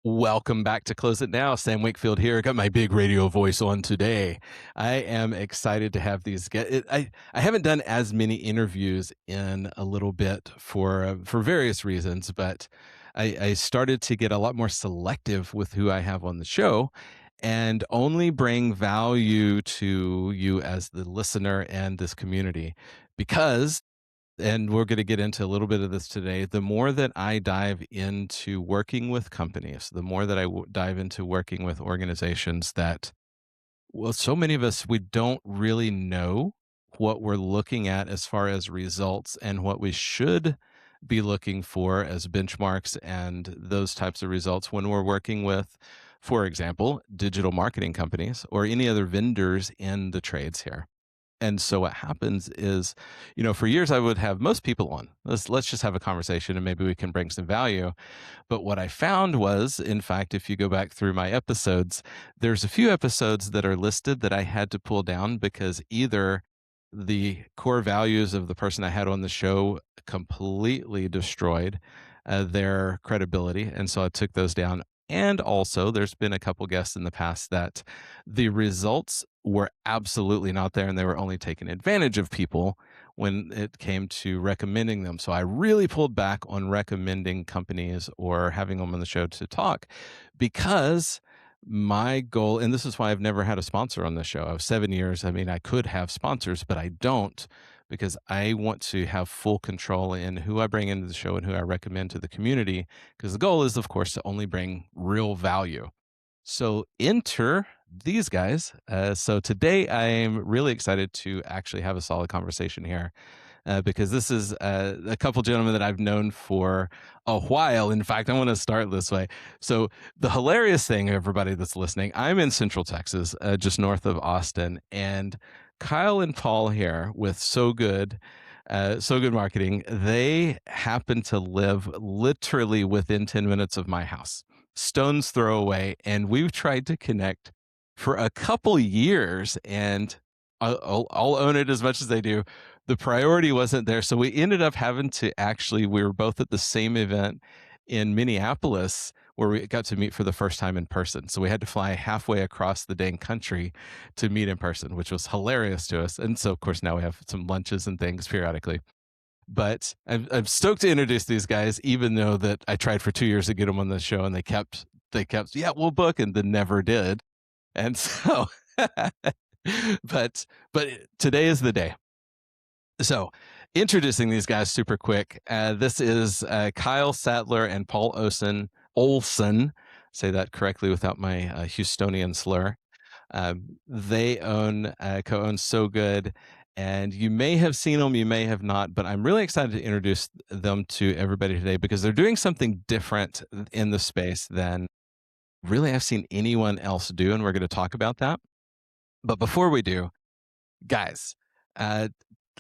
Welcome back to Close It Now. Sam Wakefield here. Got my big radio voice on today. I am excited to have these guys. I haven't done as many interviews in a little bit for various reasons, but I started to get a lot more selective with who I have on the show, and only bring value to you as the listener and this community, because and we're going to get into a little bit of this today. The more that I dive into working with companies, the more that dive into working with organizations that, well, so many of us, we don't really know what we're looking at as far as results and what we should be looking for as benchmarks and those types of results when we're working with, for example, digital marketing companies or any other vendors in the trades here. And so what happens is, for years I would have most people on. Let's just have a conversation and maybe we can bring some value. But what I found was, in fact, if you go back through my episodes, there's a few episodes that are listed that I had to pull down because either the core values of the person I had on the show completely destroyed their credibility, and so I took those down. And also, there's been a couple guests in the past that the results were absolutely not there, and they were only taking advantage of people when it came to recommending them. So I really pulled back on recommending companies or having them on the show to talk, because my goal, and this is why I've never had a sponsor on the show. I have 7 years. I mean, I could have sponsors, but I don't, because I want to have full control in who I bring into the show and who I recommend to the community, because the goal is, of course, to only bring real value. So enter these guys. So today I'm really excited to actually have a solid conversation here, because this is a couple gentlemen that I've known for a while. In fact, I want to start this way. So the hilarious thing, everybody that's listening, I'm in Central Texas, just north of Austin, and Kyle and Paul here with So Good Marketing, they happen to live literally within 10 minutes of my house, stone's throw away. And we've tried to connect for a couple years, and I'll own it as much as they do. The priority wasn't there. So we ended up having to we were both at the same event in Minneapolis where we got to meet for the first time in person. So we had to fly halfway across the dang country to meet in person, which was hilarious to us. And so, of course, now we have some lunches and things periodically. But I'm stoked to introduce these guys, even though that I tried for 2 years to get them on the show, and they kept, yeah, we'll book, and then never did. And so, but today is the day. So, introducing these guys super quick. This is Kyle Sattler and Paul Olson. Say that correctly without my Houstonian slur. They co-own So Good, and you may have seen them, you may have not, but I'm really excited to introduce them to everybody today because they're doing something different in the space than really I've seen anyone else do, and we're going to talk about that. But before we do, guys, I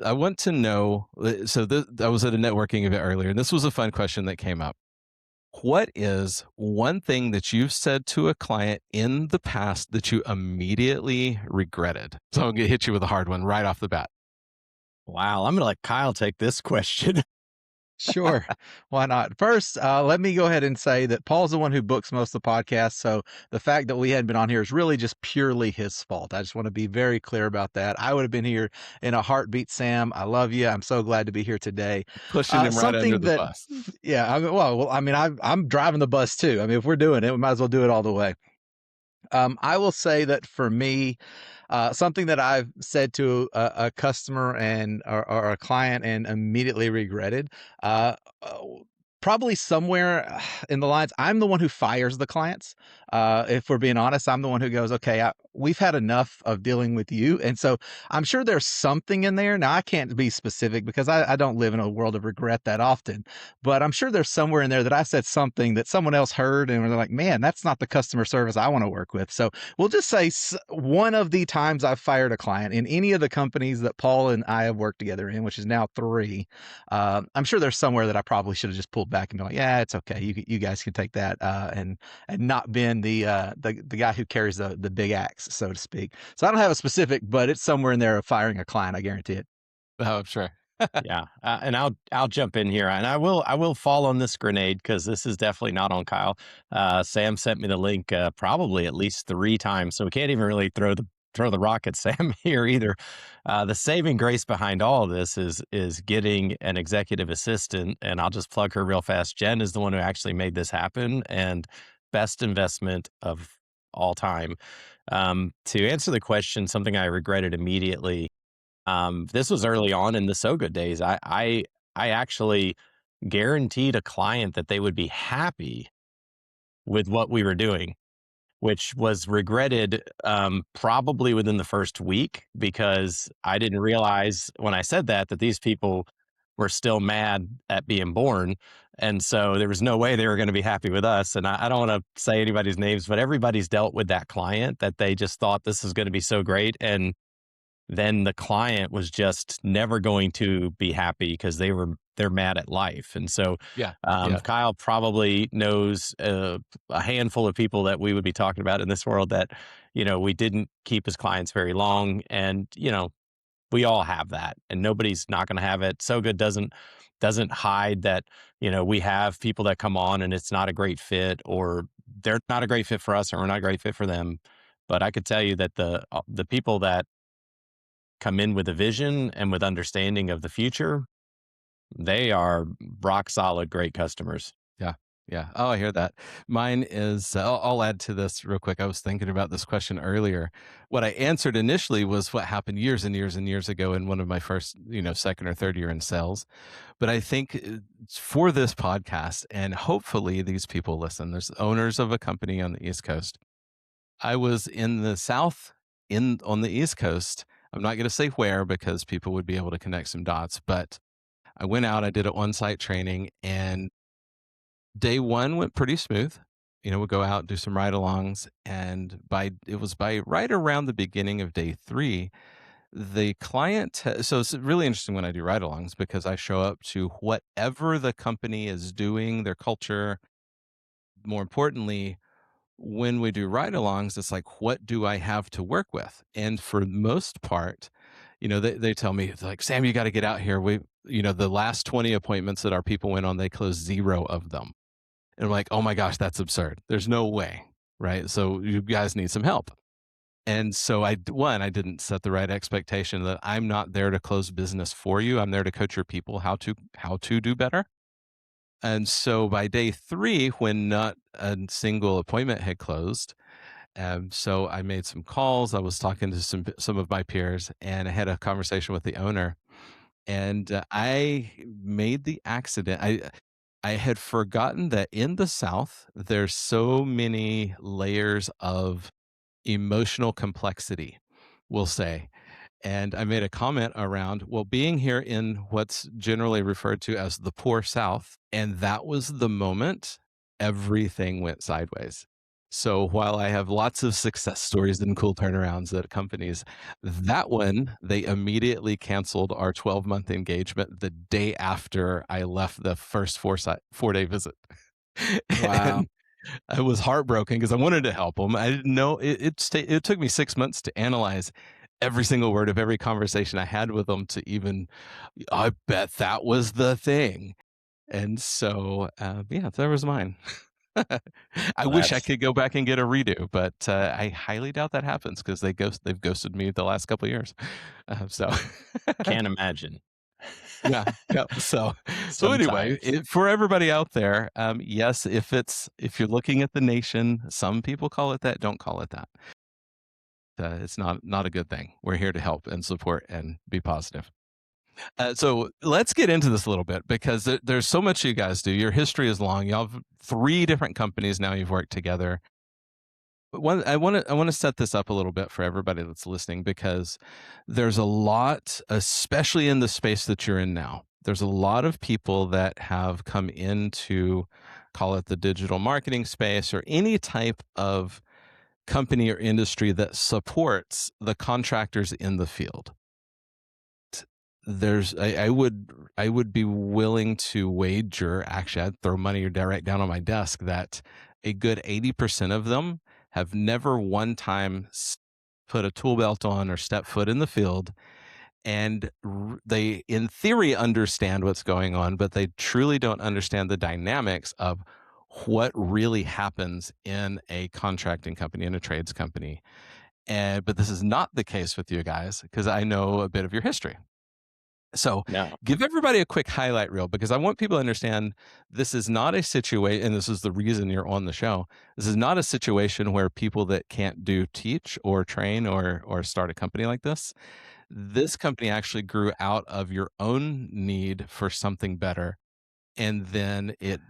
want to know, I was at a networking event earlier, and this was a fun question that came up. What is one thing that you've said to a client in the past that you immediately regretted? So I'm going to hit you with a hard one right off the bat. Wow, I'm gonna let Kyle take this question. Sure. Why not? First, let me go ahead and say that Paul's the one who books most of the podcasts. So the fact that we hadn't been on here is really just purely his fault. I just want to be very clear about that. I would have been here in a heartbeat, Sam. I love you. I'm so glad to be here today. Pushing him right under the bus. Yeah. I'm driving the bus too. I mean, if we're doing it, we might as well do it all the way. I will say that for me, something that I've said to a customer or a client and immediately regretted, probably somewhere in the lines, I'm the one who fires the clients. If we're being honest, I'm the one who goes, okay, we've had enough of dealing with you. And so I'm sure there's something in there. Now, I can't be specific because I don't live in a world of regret that often, but I'm sure there's somewhere in there that I said something that someone else heard and they're like, man, that's not the customer service I want to work with. So we'll just say one of the times I've fired a client in any of the companies that Paul and I have worked together in, which is now 3, I'm sure there's somewhere that I probably should have just pulled back and be like, yeah, it's okay. You guys can take that, and not been the guy who carries the big axe, so to speak. So I don't have a specific, but it's somewhere in there of firing a client. I guarantee it. Oh, I'm sure. Yeah, and I'll jump in here, and I will fall on this grenade because this is definitely not on Kyle. Sam sent me the link probably at least 3 times, so we can't even really throw the rock at Sam here either. The saving grace behind all of this is getting an executive assistant, and I'll just plug her real fast. Jen is the one who actually made this happen, and best investment of all time. To answer the question, something I regretted immediately, this was early on in the So Good days. I actually guaranteed a client that they would be happy with what we were doing, which was regretted probably within the first week because I didn't realize when I said that these people were still mad at being born. And so there was no way they were going to be happy with us. And I don't want to say anybody's names, but everybody's dealt with that client that they just thought this is going to be so great. And then the client was just never going to be happy because they're mad at life. And so Yeah. Yeah. Kyle probably knows a handful of people that we would be talking about in this world that, we didn't keep as clients very long. And, we all have that and nobody's not going to have it. So Good doesn't hide that, we have people that come on and it's not a great fit, or they're not a great fit for us, or we're not a great fit for them. But I could tell you that the people that come in with a vision and with understanding of the future, they are rock solid, great customers. Yeah. Yeah. Oh, I hear that. Mine is, I'll add to this real quick. I was thinking about this question earlier. What I answered initially was what happened years and years and years ago in one of my first, second or third year in sales. But I think for this podcast, and hopefully these people listen, there's owners of a company on the East Coast. I was in the South on the East Coast. I'm not going to say where because people would be able to connect some dots, but I went out, I did an on-site training, and day one went pretty smooth. We'd go out, do some ride-alongs, and it was by right around the beginning of day three, the client. So it's really interesting when I do ride-alongs because I show up to whatever the company is doing, their culture. More importantly, when we do ride-alongs, it's like, what do I have to work with? And for the most part, they tell me, it's like, Sam, you got to get out here. The last 20 appointments that our people went on, they closed 0 of them. And I'm like, oh my gosh, that's absurd. There's no way. Right. So you guys need some help. And so I didn't set the right expectation that I'm not there to close business for you. I'm there to coach your people how to do better. And so by day three, when not a single appointment had closed, so I made some calls. I was talking to some of my peers, and I had a conversation with the owner. And I made the accident. I had forgotten that in the South, there's so many layers of emotional complexity, we'll say. And I made a comment around, well, being here in what's generally referred to as the poor South, and that was the moment everything went sideways. So while I have lots of success stories and cool turnarounds at companies, that one, they immediately canceled our 12-month engagement the day after I left the first 4-day visit. Wow. And I was heartbroken because I wanted to help them. I didn't know it took me 6 months to analyze every single word of every conversation I had with them to even, I bet that was the thing. And so, yeah, that was mine. I Well, wish I that's could go back and get a redo, but I highly doubt that happens because they've ghosted me the last couple of years. So can't imagine. yeah, yeah. So anyway, Sometimes. for everybody out there, yes, if you're looking at the nation, some people call it that. Don't call it that. It's not a good thing. We're here to help and support and be positive. So let's get into this a little bit because there's so much you guys do. Your history is long. Y'all have 3 different companies now you've worked together. But I want to set this up a little bit for everybody that's listening because there's a lot, especially in the space that you're in now. There's a lot of people that have come into, call it the digital marketing space or any type of company or industry that supports the contractors in the field. I would be willing to wager, actually I'd throw money right down on my desk that a good 80% of them have never one time put a tool belt on or stepped foot in the field and they in theory understand what's going on, but they truly don't understand the dynamics of what really happens in a contracting company, in a trades company. And but this is not the case with you guys, because I know a bit of your history. So No. give everybody a quick highlight reel, because I want people to understand this is not a situation, and this is the reason you're on the show. This is not a situation where people that can't do teach or train or start a company like this. This company actually grew out of your own need for something better, and then it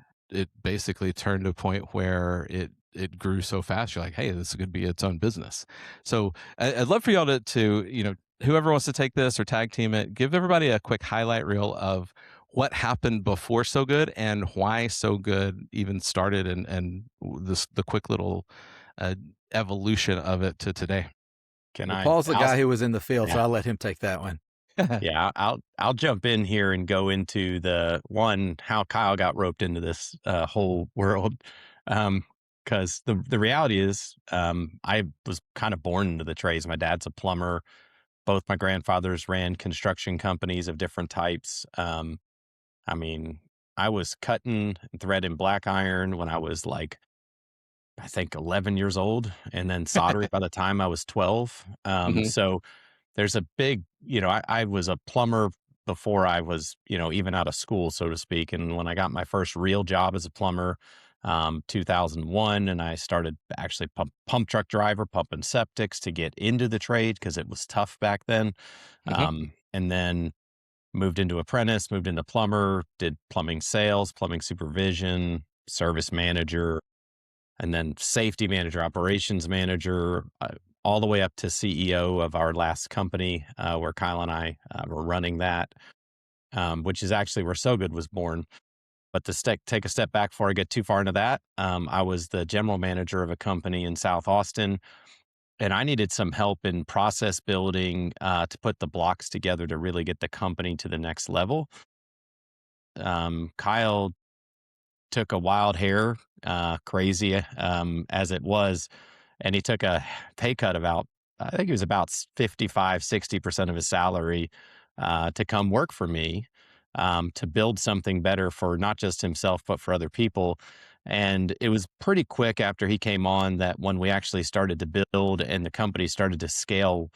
basically turned to a point where it grew so fast. You're like, hey, this could be its own business. So I'd love for y'all to whoever wants to take this or tag team it, give everybody a quick highlight reel of what happened before So Good and why So Good even started, and the quick little uh, evolution of it to today. Can Well, I? Paul's the guy who was in the field, so Yeah. I'll let him take that one. Yeah, I'll jump in here and go into the one how Kyle got roped into this whole world. Because the reality is, I was kind of born into the trades. My dad's a plumber. Both my grandfathers ran construction companies of different types. I mean, I was cutting and threading black iron when I was like, I think 11 years old, and then soldering by the time I was 12. Mhm. So there's a big, I was a plumber before I was, even out of school, so to speak. And when I got my first real job as a plumber, 2001, and I started actually pump truck driver, pumping septics to get into the trade because it was tough back then. Mhm. And then moved into apprentice, moved into plumber, did plumbing sales, plumbing supervision, service manager, and then safety manager, operations manager, all the way up to CEO of our last company, where Kyle and I were running that, which is actually where So Good was born. But to take a step back before I get too far into that, I was the general manager of a company in South Austin, and I needed some help in process building to put the blocks together to really get the company to the next level. Kyle took a wild hair, crazy as it was, and he took a pay cut of about, I think it was about 55, 60% of his salary to come work for me, to build something better for not just himself, but for other people. And it was pretty quick after he came on that when we actually started to build and the company started to scale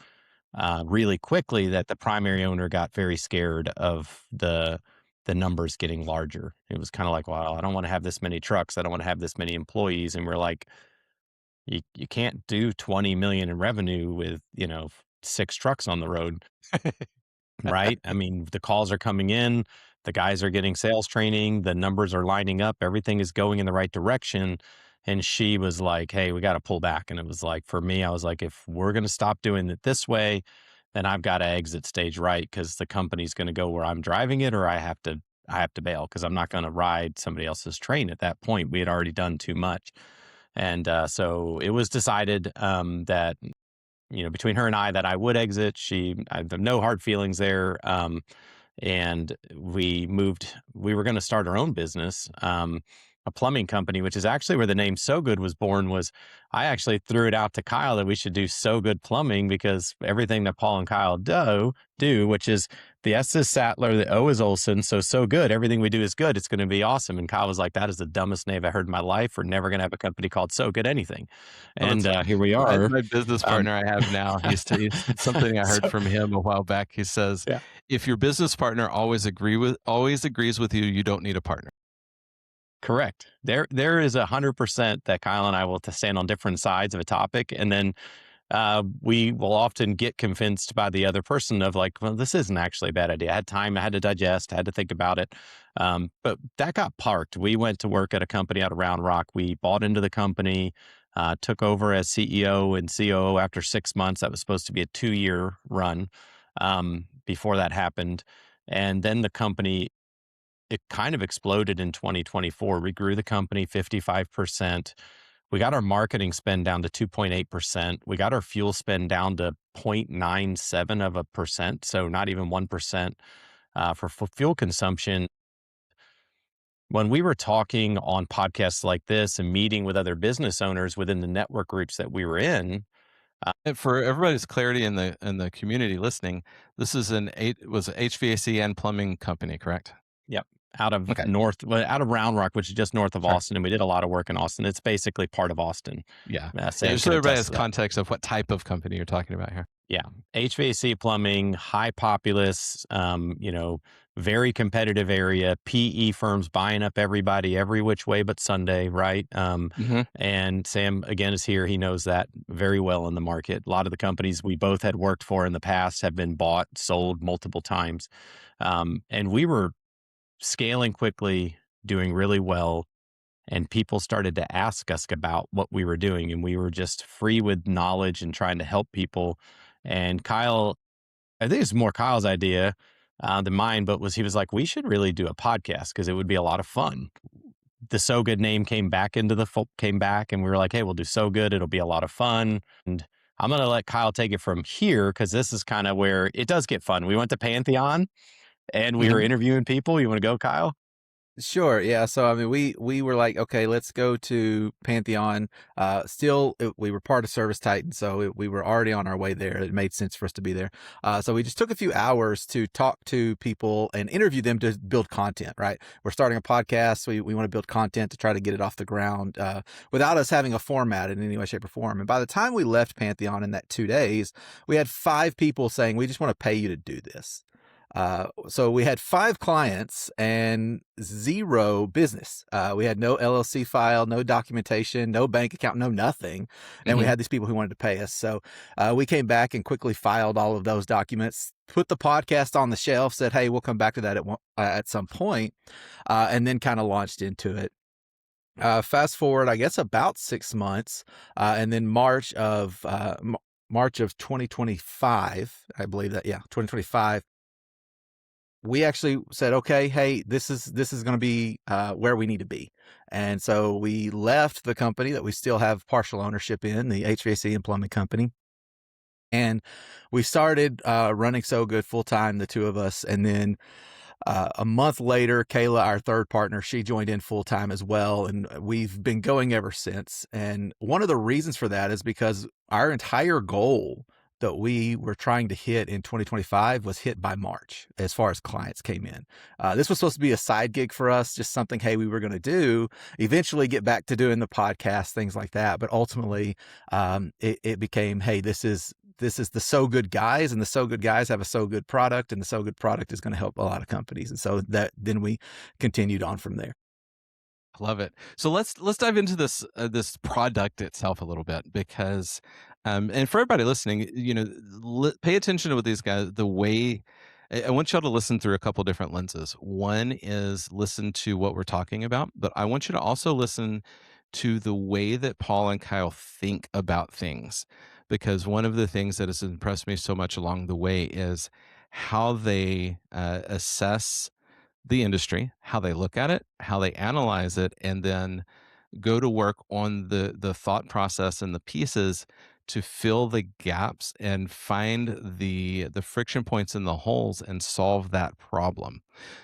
really quickly, that the primary owner got very scared of the numbers getting larger. It was kind of like, well, I don't want to have this many trucks. I don't want to have this many employees. And we're like, you can't do 20 million in revenue with, 6 trucks on the road. Right? I mean, the calls are coming in, the guys are getting sales training, the numbers are lining up, everything is going in the right direction. And she was like, hey, we got to pull back. And it was like, for me, I was like, if we're going to stop doing it this way, then I've got to exit stage right, because the company's going to go where I'm driving it, or I have to bail, because I'm not going to ride somebody else's train at that point. We had already done too much. And so it was decided that between her and I, that I would exit. I have no hard feelings there. And we were going to start our own business, a plumbing company, which is actually where the name So Good was born. I actually threw it out to Kyle that we should do So Good Plumbing, because everything that Paul and Kyle do, which is the S is Sattler, the O is Olson. So good. Everything we do is good. It's going to be awesome. And Kyle was like, that is the dumbest name I've heard in my life. We're never going to have a company called So Good Anything. Oh, And here we are. my business Um, partner I have now, he's something I heard so, from him a while back. He says, yeah. "If your business partner always agrees with you, you don't need a partner." Correct. There is 100% that Kyle and I will stand on different sides of a topic, and then we will often get convinced by the other person of like, well, this isn't actually a bad idea. I had time, I had to digest, I had to think about it. But that got parked. We went to work at a company out of Round Rock. We bought into the company, took over as CEO and COO after 6 months. That was supposed to be a 2-year run before that happened. And then the company, it kind of exploded in 2024. We grew the company 55%. We got our marketing spend down to 2.8%. We got our fuel spend down to 0.97%. So not even 1% for fuel consumption. When we were talking on podcasts like this and meeting with other business owners within the network groups that we were in, And for everybody's clarity in the community listening, this is was an HVAC and plumbing company, correct? Yep. Okay, Out of Round Rock, which is just north of sure. Austin, and we did a lot of work in Austin. It's basically part of Austin. Yeah. Yeah, Sam so can everybody attest has to that. context of what type of company you're talking about here. Yeah. HVAC plumbing, high populace, very competitive area, PE firms buying up everybody every which way but Sunday, right? Mhm. And Sam, again, is here. He knows that very well in the market. A lot of the companies we both had worked for in the past have been bought, sold multiple times. And we were scaling quickly, doing really well, and people started to ask us about what we were doing, and we were just free with knowledge and trying to help people. And Kyle, I think it's more Kyle's idea than mine, but he was like, we should really do a podcast because it would be a lot of fun. The So Good name came back, and we were like, hey, we'll do So Good. It'll be a lot of fun. And I'm gonna let Kyle take it from here because this is kind of where it does get fun. We went to Pantheon and we were Mhm. interviewing people. You want to go, Kyle? Sure. Yeah. So I mean, we were like, okay, let's go to Pantheon. We were part of Service Titan, so we were already on our way there. It made sense for us to be there. So we just took a few hours to talk to people and interview them to build content. Right. We're starting a podcast. We want to build content to try to get it off the ground without us having a format in any way, shape, or form. And by the time we left Pantheon in that 2 days, we had 5 people saying, we just want to pay you to do this. So we had 5 clients and 0 business. We had no LLC file, no documentation, no bank account, no nothing. And we Mhm. had these people who wanted to pay us. So we came back and quickly filed all of those documents, put the podcast on the shelf, said, hey, we'll come back to that at some point, and then kind of launched into it. Fast forward, I guess about 6 months, and then March of 2025, I believe that, yeah, 2025, we actually said, okay, hey, this is going to be where we need to be. And so we left the company that we still have partial ownership in, the HVAC and plumbing company. And we started running So Good full time, the two of us. And then a month later, Kayla, our third partner, she joined in full time as well. And we've been going ever since. And one of the reasons for that is because our entire goal that we were trying to hit in 2025 was hit by March as far as clients came in. This was supposed to be a side gig for us, just something, hey, we were going to do, eventually get back to doing the podcast, things like that. But ultimately, it became, hey, this is the So Good guys, and the So Good guys have a So Good product, and the So Good product is going to help a lot of companies. And so then we continued on from there. Love it. So let's dive into this product itself a little bit because, and for everybody listening, pay attention to what these guys, the way. I want y'all to listen through a couple different lenses. One is listen to what we're talking about, but I want you to also listen to the way that Paul and Kyle think about things, because one of the things that has impressed me so much along the way is how they assess the industry, how they look at it, how they analyze it, and then go to work on the thought process and the pieces to fill the gaps and find the friction points in the holes and solve that problem.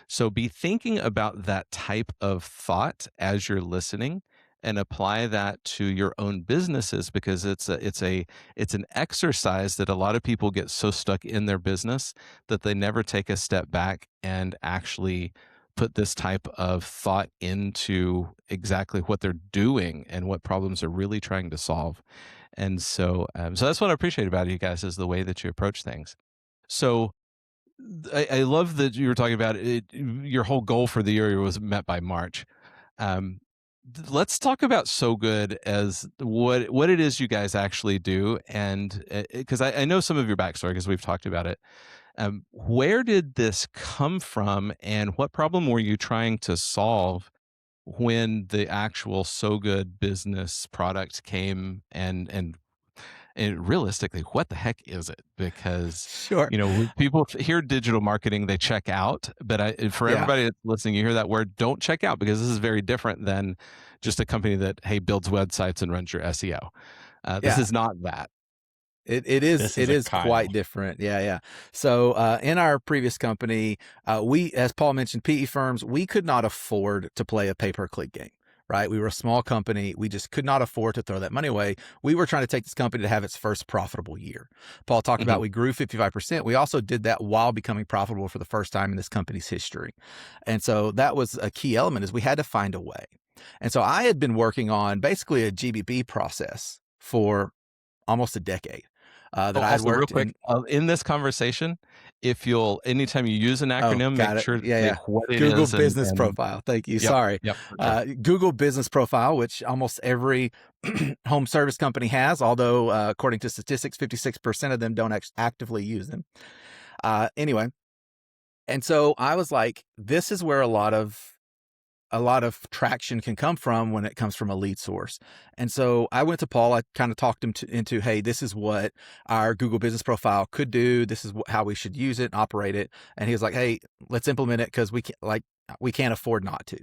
So be thinking about that type of thought as you're listening and apply that to your own businesses, because it's an exercise that a lot of people get so stuck in their business that they never take a step back and actually put this type of thought into exactly what they're doing and what problems they're really trying to solve. And so that's what I appreciate about you guys, is the way that you approach things. So I love that you were talking about it. Your whole goal for the year was met by March. Um, let's talk about So Good as what it is you guys actually do, and because I know some of your backstory because we've talked about it. Where did this come from, and what problem were you trying to solve when the actual So Good business product came? And realistically, what the heck is it? Because Sure. when people hear digital marketing, they check out. But for Yeah. everybody that's listening, you hear that word, don't check out, because this is very different than just a company that, hey, builds websites and runs your SEO. This Yeah. is not that. It is This is a quite Kyle. different. Yeah, yeah. So in our previous company, we, as Paul mentioned, PE firms, we could not afford to play a pay-per-click game. right? We were a small company. We just could not afford to throw that money away. We were trying to take this company to have its first profitable year. Paul talked about Mhm. we grew 55%. We also did that while becoming profitable for the first time in this company's history. And so that was a key element is we had to find a way. And so I had been working on basically a GBB process for almost a decade Oh, that I had also real worked quick, in. in this conversation, if you'll anytime you use an Oh, acronym, make got it. sure to Yeah, say yeah. what it Google is Business and Profile. Thank you. yep, Sorry. yep, for sure. Google Business Profile, which almost every home service company has, although according to statistics, 56% of them don't actively use them. Anyway, and so I was like, this is where a lot of traction can come from when it comes from a lead source. And so I went to Paul, I kind of talked him into, hey, this is what our Google Business Profile could do. This is how we should use it and operate it. And he was like, hey, let's implement it because we can't afford not to.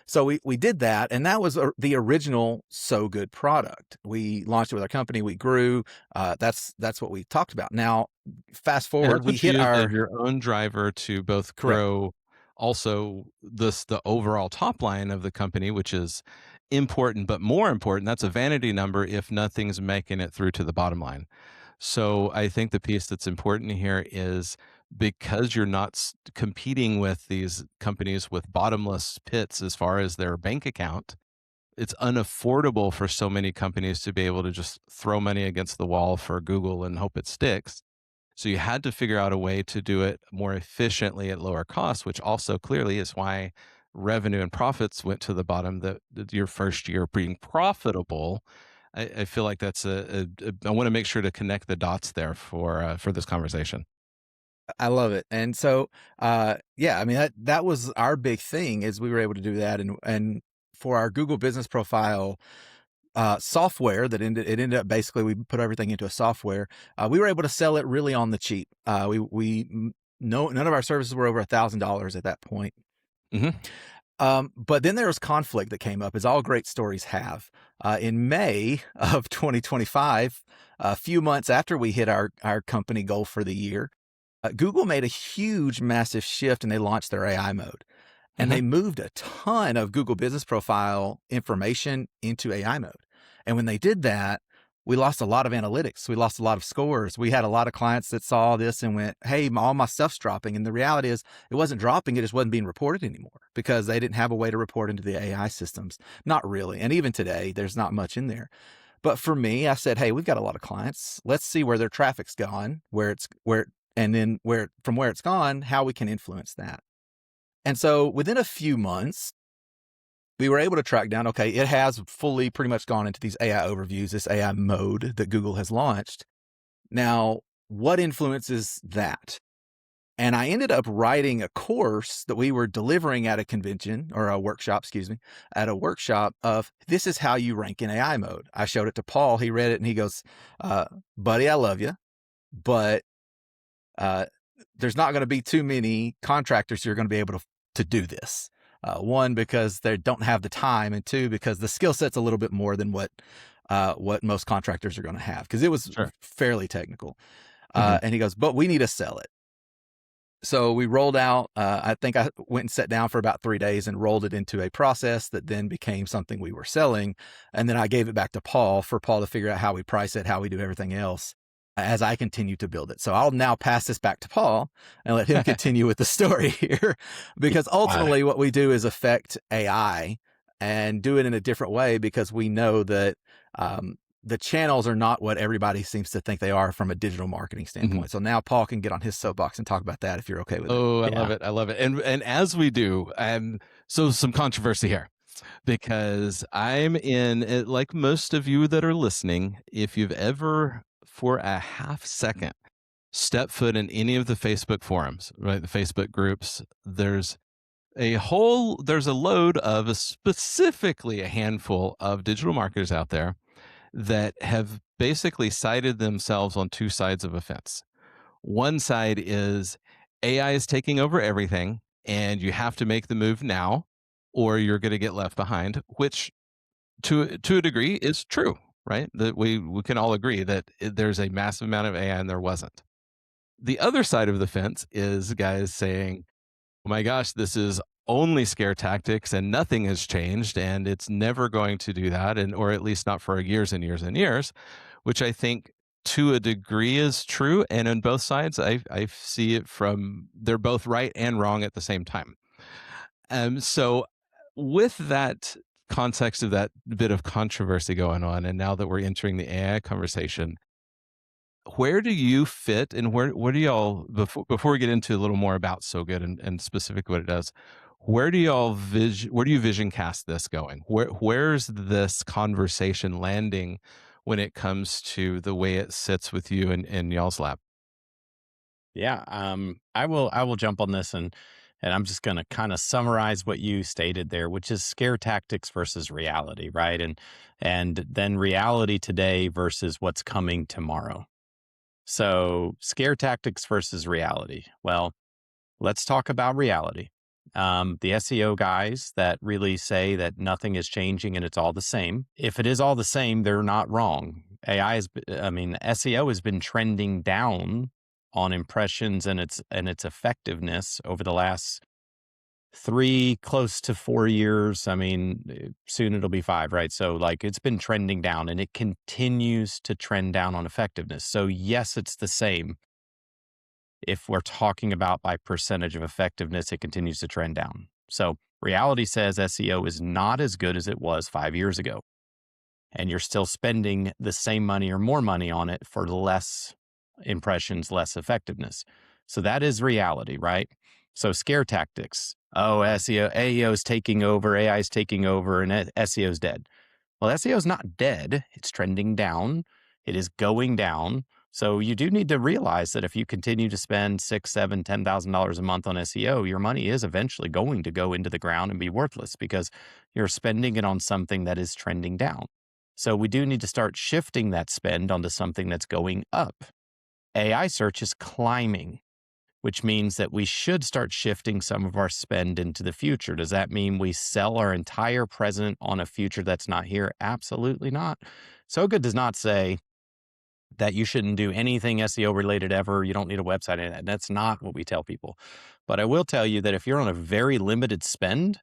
So we did that. And that was the original So Good product. We launched it with our company. We grew. That's what we talked about. Now, fast And forward, that's we what you hit used as our your own driver to both correct. grow also the overall top line of the company, which is important, but more important, that's a vanity number if nothing's making it through to the bottom line. So I think the piece that's important here is because you're not competing with these companies with bottomless pits as far as their bank account, it's unaffordable for so many companies to be able to just throw money against the wall for Google and hope it sticks. So you had to figure out a way to do it more efficiently at lower cost, which also clearly is why revenue and profits went to the bottom. That your first year being profitable, I feel like that's I want to make sure to connect the dots there for this conversation. I love it. And so, yeah, I mean, that was our big thing is we were able to do that. And for our Google Business Profile software it ended up basically, we put everything into a software. We were able to sell it really on the cheap. No, none of our services were over $1,000 at that point. Hmm. But then there was conflict that came up, as all great stories have. In May of 2025, a few months after we hit our company goal for the year, Google made a huge, massive shift and they launched their AI mode. And Hmm. they moved a ton of Google Business Profile information into AI mode. And when they did that, we lost a lot of analytics. We lost a lot of scores. We had a lot of clients that saw this and went, hey, all my stuff's dropping. And the reality is it wasn't dropping. It just wasn't being reported anymore because they didn't have a way to report into the AI systems. Not really. And even today, there's not much in there. But for me, I said, hey, we've got a lot of clients. Let's see where their traffic's gone, and then from where it's gone, how we can influence that. And so within a few months, we were able to track down, okay, it has fully pretty much gone into these AI overviews, this AI mode that Google has launched. Now, what influences that? And I ended up writing a course that we were delivering at a convention or a workshop, at a workshop of this is how you rank in AI mode. I showed it to Paul. He read it and he goes, buddy, I love you, but there's not going to be too many contractors who are going to be able to do this. One, because they don't have the time, and two, because the skill set's a little bit more than what most contractors are going to have, because it was Sure. fairly technical. Hmm. And he goes, but we need to sell it. So we rolled out, I think I went and sat down for about 3 days and rolled it into a process that then became something we were selling. And then I gave it back to Paul for Paul to figure out how we price it, how we do everything else as I continue to build it. So I'll now pass this back to Paul and let him continue with the story here, because ultimately what we do is affect AI and do it in a different way, because we know that the channels are not what everybody seems to think they are from a digital marketing standpoint. Hmm. So now Paul can get on his soapbox and talk about that if you're okay with it. Oh, I love Yeah. it. I love it. And as we do, so some controversy here because I'm in it, like most of you that are listening, if you've ever for a half second step foot in any of the Facebook forums, right? The Facebook groups, there's a load of specifically a handful of digital marketers out there that have basically sided themselves on two sides of a fence. One side is AI is taking over everything and you have to make the move now or you're going to get left behind, which to a degree is true, right? That we can all agree that there's a massive amount of AI and there wasn't. The other side of the fence is guys saying, "Oh my gosh, this is only scare tactics and nothing has changed and it's never going to do that, and or at least not for years and years and years, which I think to a degree is true. And on both sides, I see it from they're both right and wrong at the same time. So with that context of that bit of controversy going on, and now that we're entering the AI conversation, where do you fit, and where do y'all, before we get into a little more about So Good and specifically what it does, where do y'all where do you vision cast this going? Where's this conversation landing when it comes to the way it sits with you in y'all's lab? Yeah, I will jump on this, and I'm just going to kind of summarize what you stated there, which is scare tactics versus reality, right? And then reality today versus what's coming tomorrow. So scare tactics versus reality. Well, let's talk about reality. The SEO guys that really say that nothing is changing and it's all the same. If it is all the same, they're not wrong. SEO has been trending down on impressions and its effectiveness over the last 3 close to 4 years. Soon it'll be 5, right? So like it's been trending down and it continues to trend down on effectiveness. So yes, it's the same. If we're talking about by percentage of effectiveness, it continues to trend down. So reality says SEO is not as good as it was 5 years ago. And you're still spending the same money or more money on it for less impressions, less effectiveness. So that is reality, right? So scare tactics. Oh, AEO is taking over, AI is taking over, and SEO is dead. Well, SEO is not dead. It's trending down. It is going down. So you do need to realize that if you continue to spend $6, $7, $10,000 a month on SEO, your money is eventually going to go into the ground and be worthless because you're spending it on something that is trending down. So we do need to start shifting that spend onto something that's going up. AI search is climbing, which means that we should start shifting some of our spend into the future. Does that mean we sell our entire present on a future that's not here? Absolutely not. So Good does not say that you shouldn't do anything SEO related ever. You don't need a website. And that's not what we tell people. But I will tell you that if you're on a very limited spend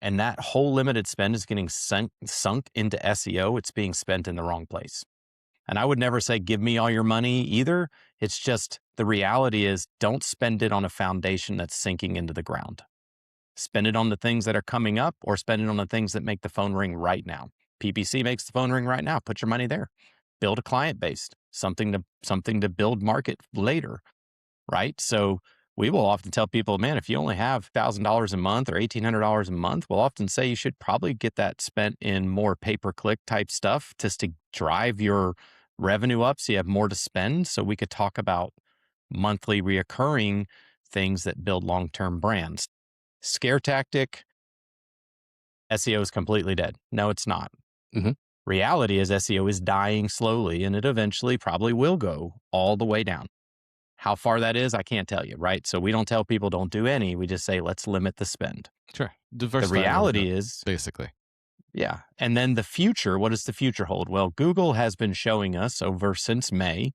and that whole limited spend is getting sunk into SEO, it's being spent in the wrong place. And I would never say, give me all your money either. It's just the reality is don't spend it on a foundation that's sinking into the ground. Spend it on the things that are coming up or spend it on the things that make the phone ring right now. PPC makes the phone ring right now. Put your money there. Build a client base, something to build market later, right? So we will often tell people, man, if you only have $1,000 a month or $1,800 a month, we'll often say you should probably get that spent in more pay-per-click type stuff just to drive your revenue up so you have more to spend. So we could talk about monthly reoccurring things that build long-term brands. Scare tactic, SEO is completely dead. No, it's not. Mhm. Reality is SEO is dying slowly and it eventually probably will go all the way down. How far that is, I can't tell you, right? So we don't tell people don't do any. We just say, let's limit the spend. Sure. The Diversify a little bit, reality is, basically. yeah. And then the future, what does the future hold? Well, Google has been showing us over since May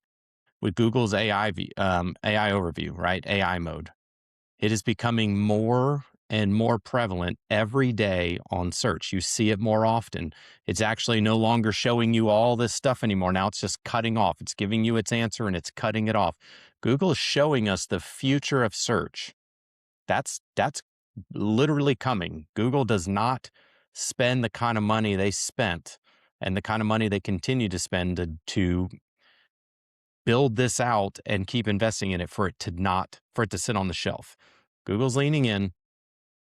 with Google's AI overview, right? AI mode. It is becoming more and more prevalent every day on search. You see it more often. It's actually no longer showing you all this stuff anymore. Now it's just cutting off. It's giving you its answer and it's cutting it off. Google is showing us the future of search. That's literally coming. Google does not spend the kind of money they spent and the kind of money they continue to spend to build this out and keep investing in it for it to sit on the shelf. Google's leaning in.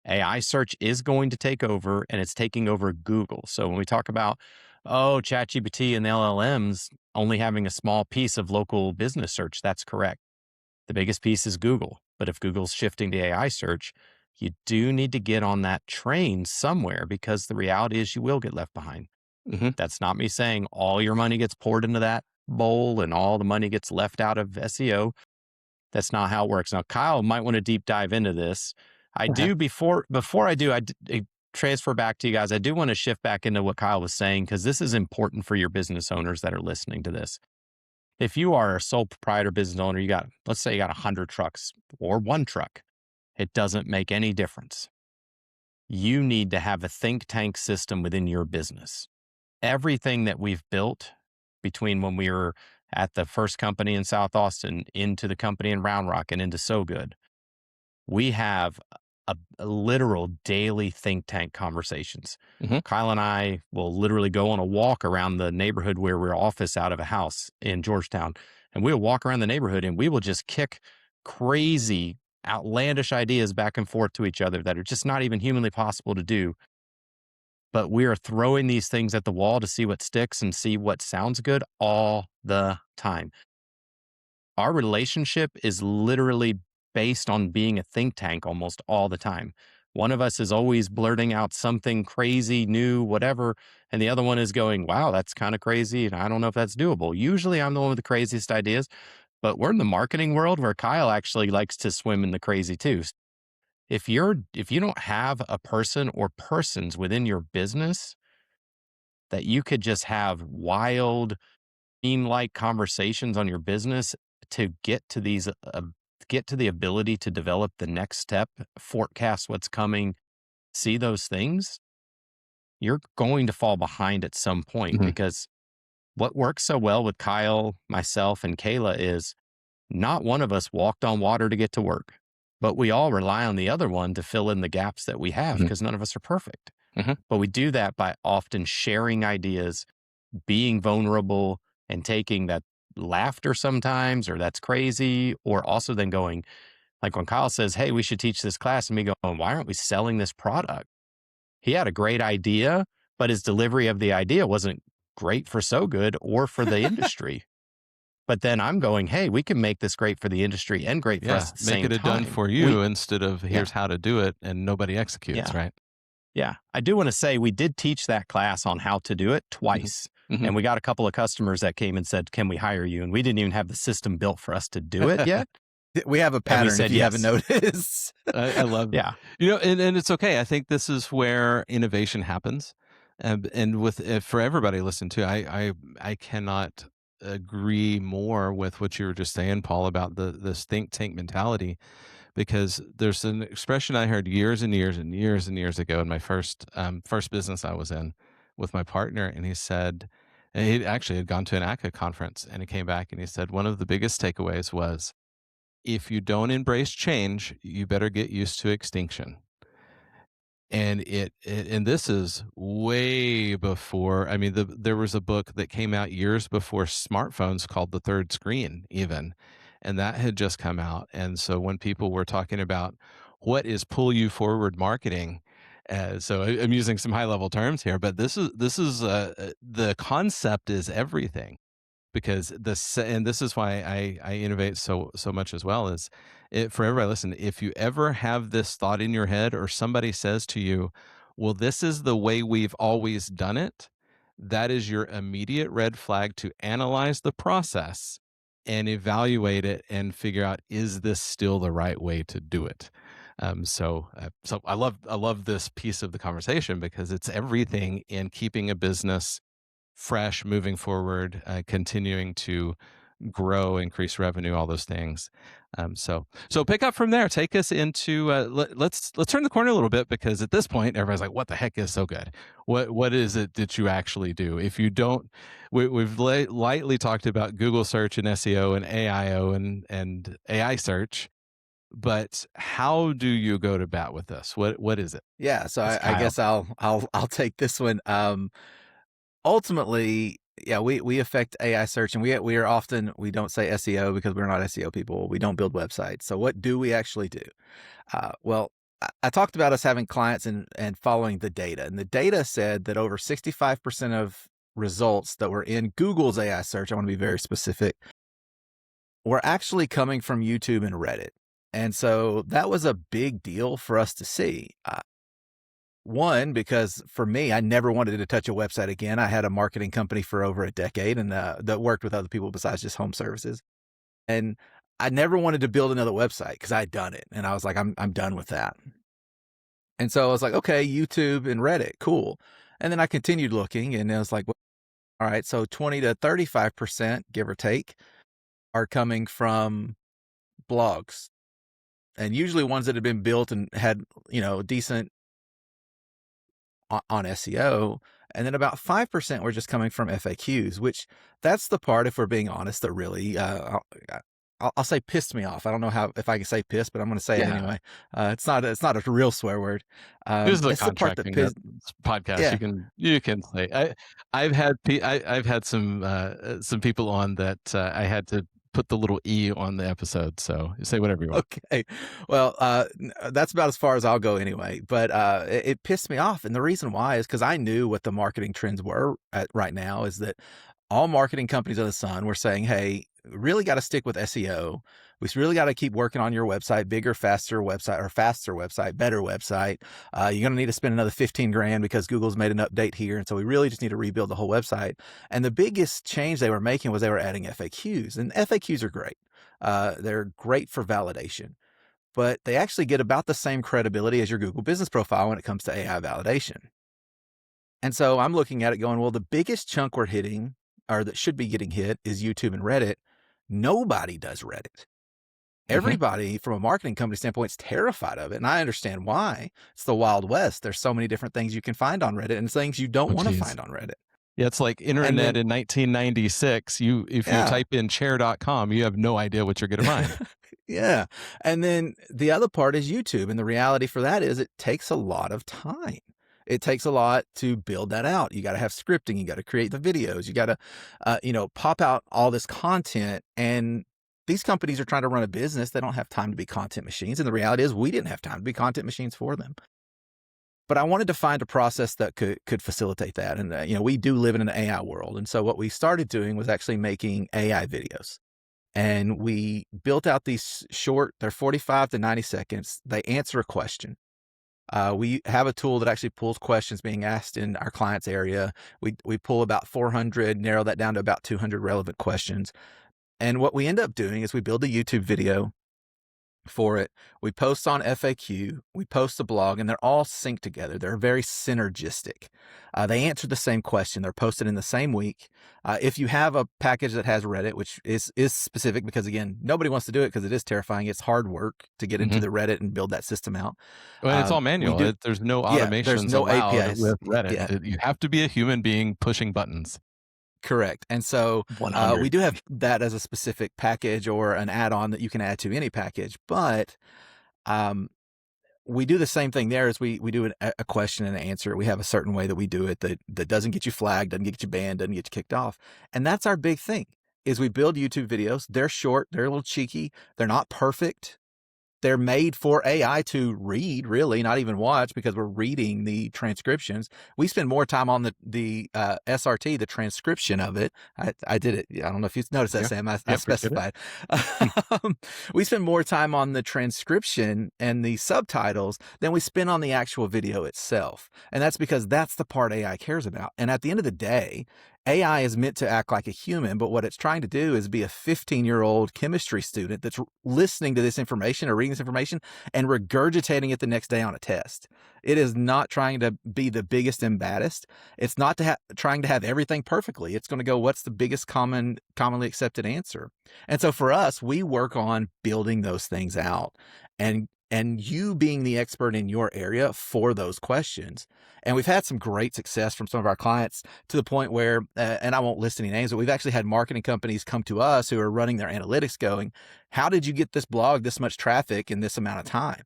AI search is going to take over and it's taking over Google. So when we talk about, ChatGPT and the LLMs only having a small piece of local business search, that's correct. The biggest piece is Google. But if Google's shifting to AI search, you do need to get on that train somewhere because the reality is you will get left behind. Mhm. That's not me saying all your money gets poured into that bowl and all the money gets left out of SEO. That's not how it works. Now, Kyle might want to deep dive into this. I do before I do, transfer back to you guys. I do want to shift back into what Kyle was saying because this is important for your business owners that are listening to this. If you are a sole proprietor business owner, let's say you got 100 trucks or one truck. It doesn't make any difference. you need to have a think tank system within your business. Everything that we've built between when we were at the first company in South Austin into the company in Round Rock and into So Good, we have a literal daily think tank conversations. Mhm. Kyle and I will literally go on a walk around the neighborhood where we're office out of a house in Georgetown. And we'll walk around the neighborhood and we will just kick crazy, outlandish ideas back and forth to each other that are just not even humanly possible to do. But we are throwing these things at the wall to see what sticks and see what sounds good all the time. Our relationship is literally based on being a think tank almost all the time. One of us is always blurting out something crazy, new, whatever. And the other one is going, wow, that's kind of crazy. And I don't know if that's doable. Usually I'm the one with the craziest ideas, but we're in the marketing world where Kyle actually likes to swim in the crazy too. If you don't have a person or persons within your business that you could just have wild, team-like conversations on your business to get to the ability to develop the next step, forecast what's coming, see those things, you're going to fall behind at some point Mhm. because what works so well with Kyle, myself, and Kayla is not one of us walked on water to get to work, but we all rely on the other one to fill in the gaps that we have Mhm. because none of us are perfect. Mhm. But we do that by often sharing ideas, being vulnerable, and taking that laughter sometimes, or that's crazy, or also then going, like when Kyle says, hey, we should teach this class, and me going, why aren't we selling this product? He had a great idea, but his delivery of the idea wasn't great for So Good or for the industry. But then I'm going, hey, we can make this great for the industry and great for us Yeah, at the make same it a done time. for you instead of Yeah, here's how to do it and nobody executes, yeah. right? Yeah, I do want to say we did teach that class on how to do it Mhm. twice. Mhm. And we got a couple of customers that came and said, can we hire you? And we didn't even have the system built for us to do it yet. We have a And we pattern if said you haven't yes. noticed. I love, Yeah. and it's okay. I think this is where innovation happens, and with for everybody listen to, I cannot agree more with what you were just saying, Paul, about this think tank mentality. Because there's an expression I heard years and years and years and years ago in my first business I was in with my partner, and he said, and he actually had gone to an ACA conference, and he came back and he said one of the biggest takeaways was, if you don't embrace change, you better get used to extinction. And and this is way before, I mean, there was a book that came out years before smartphones called The Third Screen even, and that had just come out. And so when people were talking about what is pull you forward marketing, I'm using some high level terms here, but the concept is everything, because and this is why I innovate so much as well, is it for everybody listen, if you ever have this thought in your head or somebody says to you, well, this is the way we've always done it, that is your immediate red flag to analyze the process and evaluate it and figure out, is this still the right way to do it. So I love this piece of the conversation because it's everything in keeping a business fresh, moving forward, continuing to grow, increase revenue, all those things. So pick up from there. Take us into let's turn the corner a little bit, because at this point everybody's like, "What the heck is So Good? What is it that you actually do?" If you don't, we've lightly talked about Google search and SEO and AIO and AI search, but how do you go to bat with this? What is it? Yeah, so It's I Kyle. guess I'll take this one. Ultimately, yeah, we affect AI search, and we are often, we don't say SEO because we're not SEO people. We don't build websites. So what do we actually do? Well, I talked about us having clients and following the data, and the data said that over 65% of results that were in Google's AI search, I want to be very specific, were actually coming from YouTube and Reddit. And so that was a big deal for us to see. One, because for me, I never wanted to touch a website again. I had a marketing company for over a decade and that worked with other people besides just home services. And I never wanted to build another website because I'd done it. And I was like, I'm done with that. And so I was like, okay, YouTube and Reddit, cool. And then I continued looking and I was like, well, all right, so 20 to 35%, give or take, are coming from blogs, and usually ones that had been built and had, decent on SEO, and then about 5% were just coming from FAQs, which that's the part, if we're being honest, that really I'll say pissed me off. I don't know how if I can say piss, but I'm going to say it Yeah. anyway. It's not a real swear word. This is a It's the part that contracting pissed. podcast. Yeah. You can say I've had some people on that I had to put the little E on the episode. So say whatever you want. Okay. Well, that's about as far as I'll go anyway. But it pissed me off, and the reason why is because I knew what the marketing trends were right now. Is that all marketing companies under the sun were saying, "Hey, really got to stick with SEO. We really got to keep working on your website, bigger, faster website, better website. You're going to need to spend another 15 grand because Google's made an update here. And so we really just need to rebuild the whole website." And the biggest change they were making was they were adding FAQs, and FAQs are great. They're great for validation, but they actually get about the same credibility as your Google business profile when it comes to AI validation. And so I'm looking at it going, well, the biggest chunk we're hitting, or that should be getting hit, is YouTube and Reddit. Nobody does Reddit. Hmm. Everybody from a marketing company standpoint is terrified of it. And I understand why. It's the Wild West. There's so many different things you can find on Reddit and things you don't Oh, want to geez. find on Reddit. Yeah, it's like And internet then, in 1996. If you yeah. type in chair.com, you have no idea what you're going to find. Yeah. And then the other part is YouTube. And the reality for that is it takes a lot of time. It takes a lot to build that out. You got to have scripting. You got to create the videos. You got to, pop out all this content. And these companies are trying to run a business. They don't have time to be content machines. And the reality is we didn't have time to be content machines for them. But I wanted to find a process that could facilitate that. And, we do live in an AI world. And so what we started doing was actually making AI videos. And we built out these short, they're 45 to 90 seconds. They answer a question. We have a tool that actually pulls questions being asked in our client's area. We pull about 400, narrow that down to about 200 relevant questions. And what we end up doing is we build a YouTube video for it. We post on FAQ, we post a blog, and they're all synced together. They're very synergistic. They answer the same question. They're posted in the same week. If you have a package that has Reddit, which is specific because, again, nobody wants to do it because it is terrifying. It's hard work to get into Hmm. the Reddit and build that system out. Well, it's all We manual. do, There's no yeah, there's automations no allowed APIs. with Reddit. Yeah, You have to be a human being pushing buttons. correct. And so we 100. do have that as a specific package or an add-on that you can add to any package. But um, we do the same thing there as we do a question and an answer. We have a certain way that we do it that doesn't get you flagged, doesn't get you banned, doesn't get you kicked off. And that's our big thing is we build YouTube videos. They're short. They're a little cheeky. They're not perfect. They're made for AI to read, really, not even watch, because we're reading the transcriptions. We spend more time on the SRT, the transcription of it. I did it. I don't know if you noticed that, Yeah. Sam. I Appreciate it. specified. We spend more time on the transcription and the subtitles than we spend on the actual video itself. And that's because that's the part AI cares about. And at the end of the day, AI is meant to act like a human, but what it's trying to do is be a 15-year-old chemistry student that's listening to this information or reading this information and regurgitating it the next day on a test. It is not trying to be the biggest and baddest. It's not trying to have everything perfectly. It's going to go, what's the biggest commonly accepted answer? And so for us, we work on building those things out and you being the expert in your area for those questions. And we've had some great success from some of our clients to the point where, and I won't list any names, but we've actually had marketing companies come to us who are running their analytics going, how did you get this blog this much traffic in this amount of time?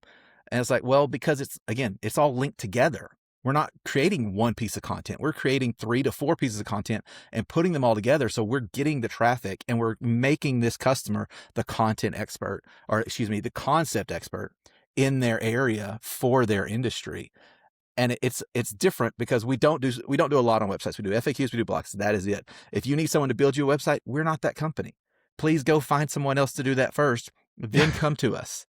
And it's like, well, because it's all linked together. We're not creating one piece of content. We're creating 3 to 4 pieces of content and putting them all together. So we're getting the traffic and we're making this customer the content expert, or excuse me, the concept expert in their area for their industry. And it's different because we don't do a lot on websites. We do FAQs, we do blogs. That is it. If you need someone to build you a website, we're not that company. Please go find someone else to do that first, then come to us.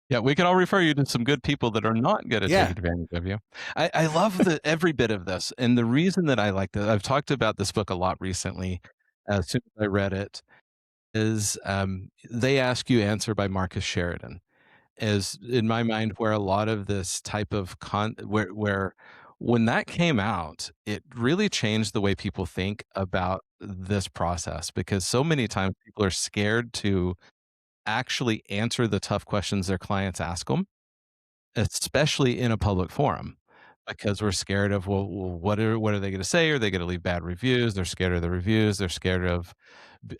Yeah, we can all refer you to some good people that are not going to take Yeah. advantage of you. I love every bit of this. And the reason that I like this, I've talked about this book a lot recently, as soon as I read it, is They Ask You Answer by Marcus Sheridan. Is in my mind where a lot of this type of where when that came out, it really changed the way people think about this process, because so many times people are scared to actually answer the tough questions their clients ask them, especially in a public forum. because we're scared of, well, what are they going to say? Are they going to leave bad reviews? They're scared of the reviews. They're scared of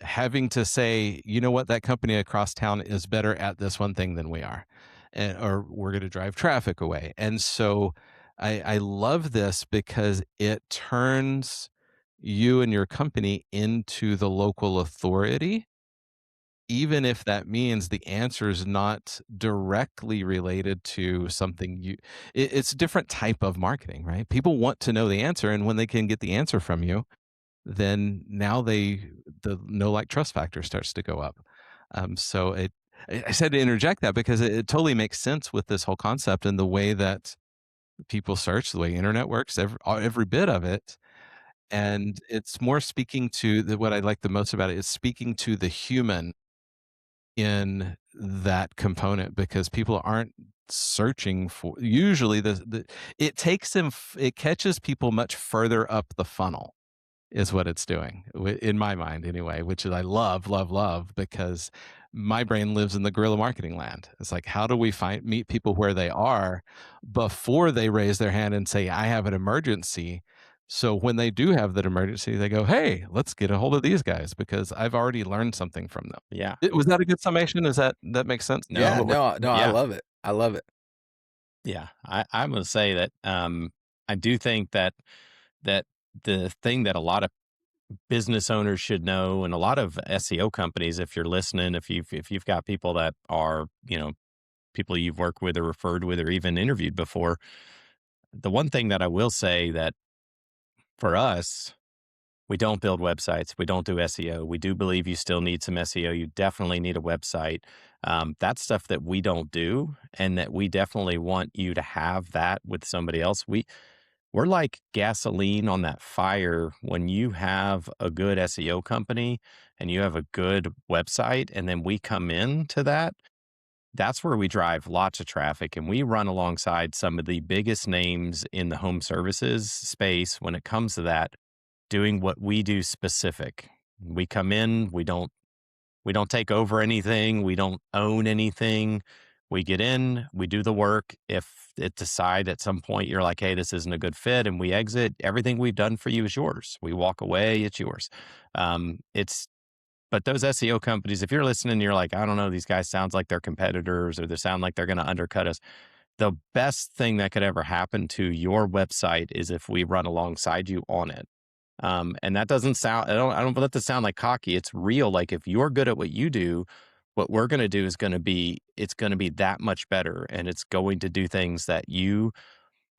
having to say, you know what, that company across town is better at this one thing than we are, or we're going to drive traffic away. And so I love this because it turns you and your company into the local authority, even if that means the answer is not directly related to something it's a different type of marketing, right? People want to know the answer, and when they can get the answer from you, then now the know like trust factor starts to go up. So I said to interject that because it totally makes sense with this whole concept and the way that people search, the way internet works, every bit of it. And it's more speaking to what I like the most about it is speaking to the human in that component, because people aren't searching for, usually it takes them it catches people much further up the funnel is what it's doing, in my mind anyway, which is I love, love, love, because my brain lives in the guerrilla marketing land. It's like, how do we meet people where they are before they raise their hand and say, I have an emergency? So when they do have that emergency, they go, hey, let's get a hold of these guys because I've already learned something from them. Yeah. Was that a good summation? That makes sense? Yeah, No, no, I yeah. love it. I love it. Yeah, I'm gonna say that I do think that the thing that a lot of business owners should know, and a lot of SEO companies, if you're listening, if you've got people that are, people you've worked with or referred with or even interviewed before, the one thing that I will say that for us, we don't build websites. We don't do SEO. We do believe you still need some SEO. You definitely need a website. That's stuff that we don't do, and that we definitely want you to have that with somebody else. We're like gasoline on that fire when you have a good SEO company and you have a good website, and then we come into that. That's where we drive lots of traffic, and we run alongside some of the biggest names in the home services space when it comes to that, doing what we do specific. We come in, we don't take over anything, we don't own anything. We get in, we do the work. If it decide at some point you're like, hey, this isn't a good fit, and we exit, everything we've done for you is yours. We walk away, it's yours. It's But those SEO companies, if you're listening, you're like, I don't know, these guys sounds like they're competitors or they sound like they're going to undercut us. The best thing that could ever happen to your website is if we run alongside you on it. And that doesn't sound, I don't want that to sound like cocky. It's real. Like if you're good at what you do, what we're going to do is it's going to be that much better. And it's going to do things that you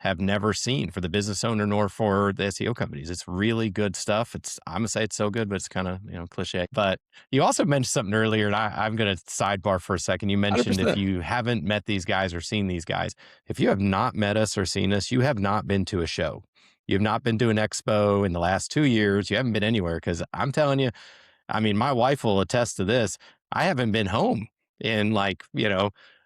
have never seen for the business owner nor for the SEO companies. It's really good stuff. I'm gonna say it's so good, but it's kind of, cliche. But you also mentioned something earlier, and I'm gonna sidebar for a second. You mentioned if 100%. you haven't met these guys or seen these guys, if you have not met us or seen us, you have not been to a show. You have not been to an expo in the last 2 years. You haven't been anywhere, because I'm telling you, I mean, my wife will attest to this. I haven't been home in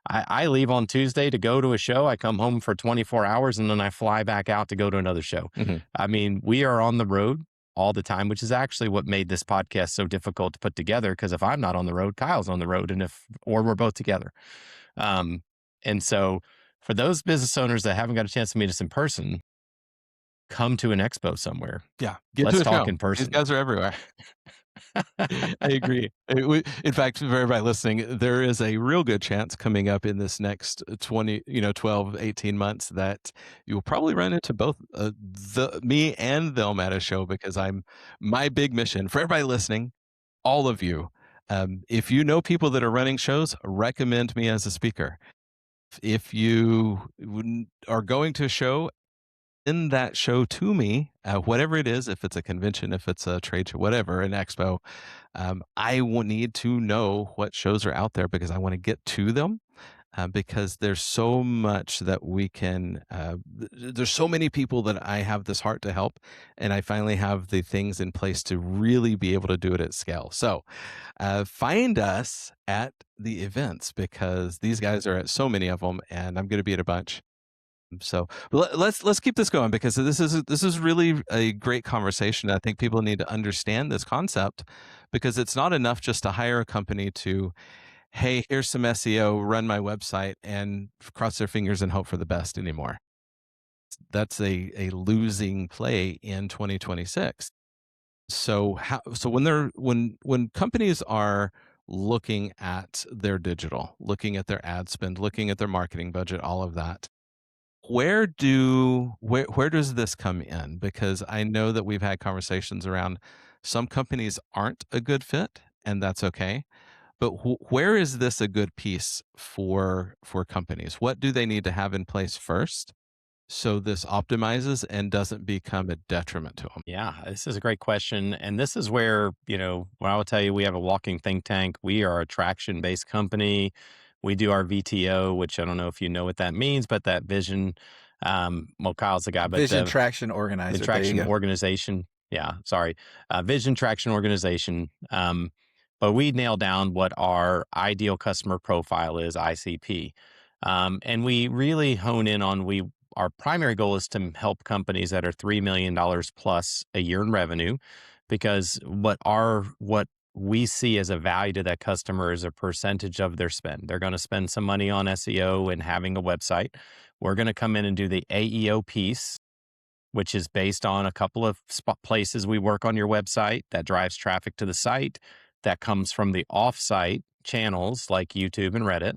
I leave on Tuesday to go to a show. I come home for 24 hours and then I fly back out to go to another show. Mhm. I mean, we are on the road all the time, which is actually what made this podcast so difficult to put together. Because if I'm not on the road, Kyle's on the road, or we're both together. And so for those business owners that haven't got a chance to meet us in person, come to an expo somewhere. Yeah, get Let's to a talk show. in These person. guys are everywhere. I agree. In fact, for everybody listening, there is a real good chance coming up in this next 20, 12, 18 months that you'll probably run into both me and them at a show, because my big mission for everybody listening, all of you, if you know people that are running shows, recommend me as a speaker. If you are going to a show, in that show to me, whatever it is, if it's a convention, if it's a trade show, whatever, an expo, I will need to know what shows are out there because I want to get to them. Because there's so much that we can, there's so many people that I have this heart to help, and I finally have the things in place to really be able to do it at scale. So find us at the events, because these guys are at so many of them, and I'm going to be at a bunch. So let's keep this going, because this is really a great conversation. I think people need to understand this concept, because it's not enough just to hire a company to, hey, here's some SEO, run my website, and cross their fingers and hope for the best anymore. that's a losing play in 2026. So when companies are looking at their digital, looking at their ad spend, looking at their marketing budget, all of that, where does this come in? Because I know that we've had conversations around some companies aren't a good fit, and that's okay. But where is this a good piece for companies? What do they need to have in place first so this optimizes and doesn't become a detriment to them? Yeah, this is a great question. And this is where, when I will tell you, we have a walking think tank. We are a traction based company. We do our VTO, which I don't know if you know what that means, but that vision, well, Kyle's the guy, but Vision the Traction Organizer. There you traction go. organization. Yeah, sorry. Vision traction organization. But we nail down what our ideal customer profile is, ICP. And we really hone in on our primary goal is to help companies that are $3 million plus a year in revenue, because what we see as a value to that customer is a percentage of their spend. They're going to spend some money on SEO and having a website. We're going to come in and do the AEO piece, which is based on a couple of places we work on your website that drives traffic to the site, that comes from the offsite channels like YouTube and Reddit.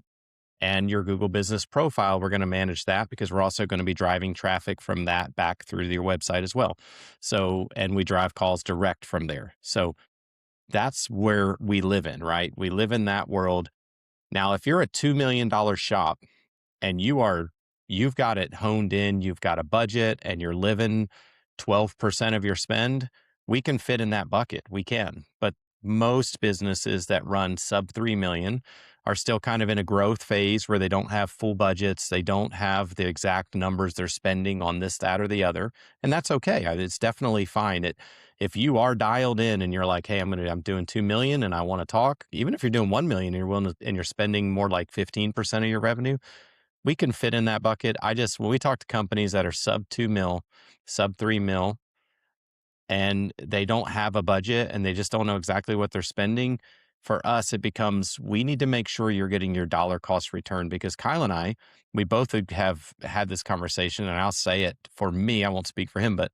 And your Google business profile, we're going to manage that because we're also going to be driving traffic from that back through to your website as well. So, and we drive calls direct from there. So that's where we live in, right? We live in that world. Now, if you're a $2 million shop and you've got it honed in, you've got a budget and you're living 12% of your spend, we can fit in that bucket. We can. But most businesses that run sub 3 million are still kind of in a growth phase where they don't have full budgets. They don't have the exact numbers they're spending on this, that, or the other. And that's okay. It's definitely fine. If you are dialed in and you're like, hey, I'm doing 2 million and I want to talk, even if you're doing 1 million and you're willing to, and you're spending more like 15% of your revenue, we can fit in that bucket. When we talk to companies that are sub 2 mil, sub 3 mil, and they don't have a budget and they just don't know exactly what they're spending, for us, it becomes, we need to make sure you're getting your dollar cost return, because Kyle and I, we both have had this conversation, and I'll say it for me, I won't speak for him, but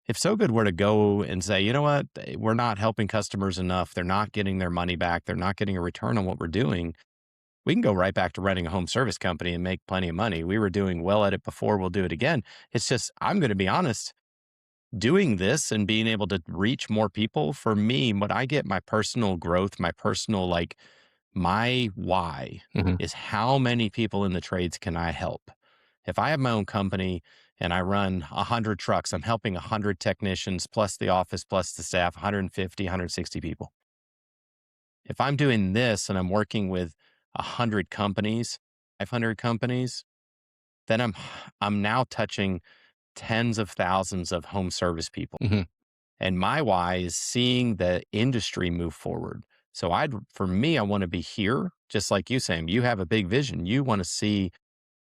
if So Good were to go and say, you know what, we're not helping customers enough, they're not getting their money back, they're not getting a return on what we're doing, we can go right back to running a home service company and make plenty of money. We were doing well at it before, we'll do it again. It's just, I'm going to be honest, doing this and being able to reach more people, for me, when I get my personal growth, my personal, like, my why Mhm. is how many people in the trades can I help? If I have my own company and I run 100 trucks, I'm helping 100 technicians plus the office, plus the staff, 150, 160 people. If I'm doing this and I'm working with 100 companies, 500 companies, then I'm now touching tens of thousands of home service people. Mhm. And my why is seeing the industry move forward. So for me, I want to be here, just like you, Sam. You have a big vision. You want to see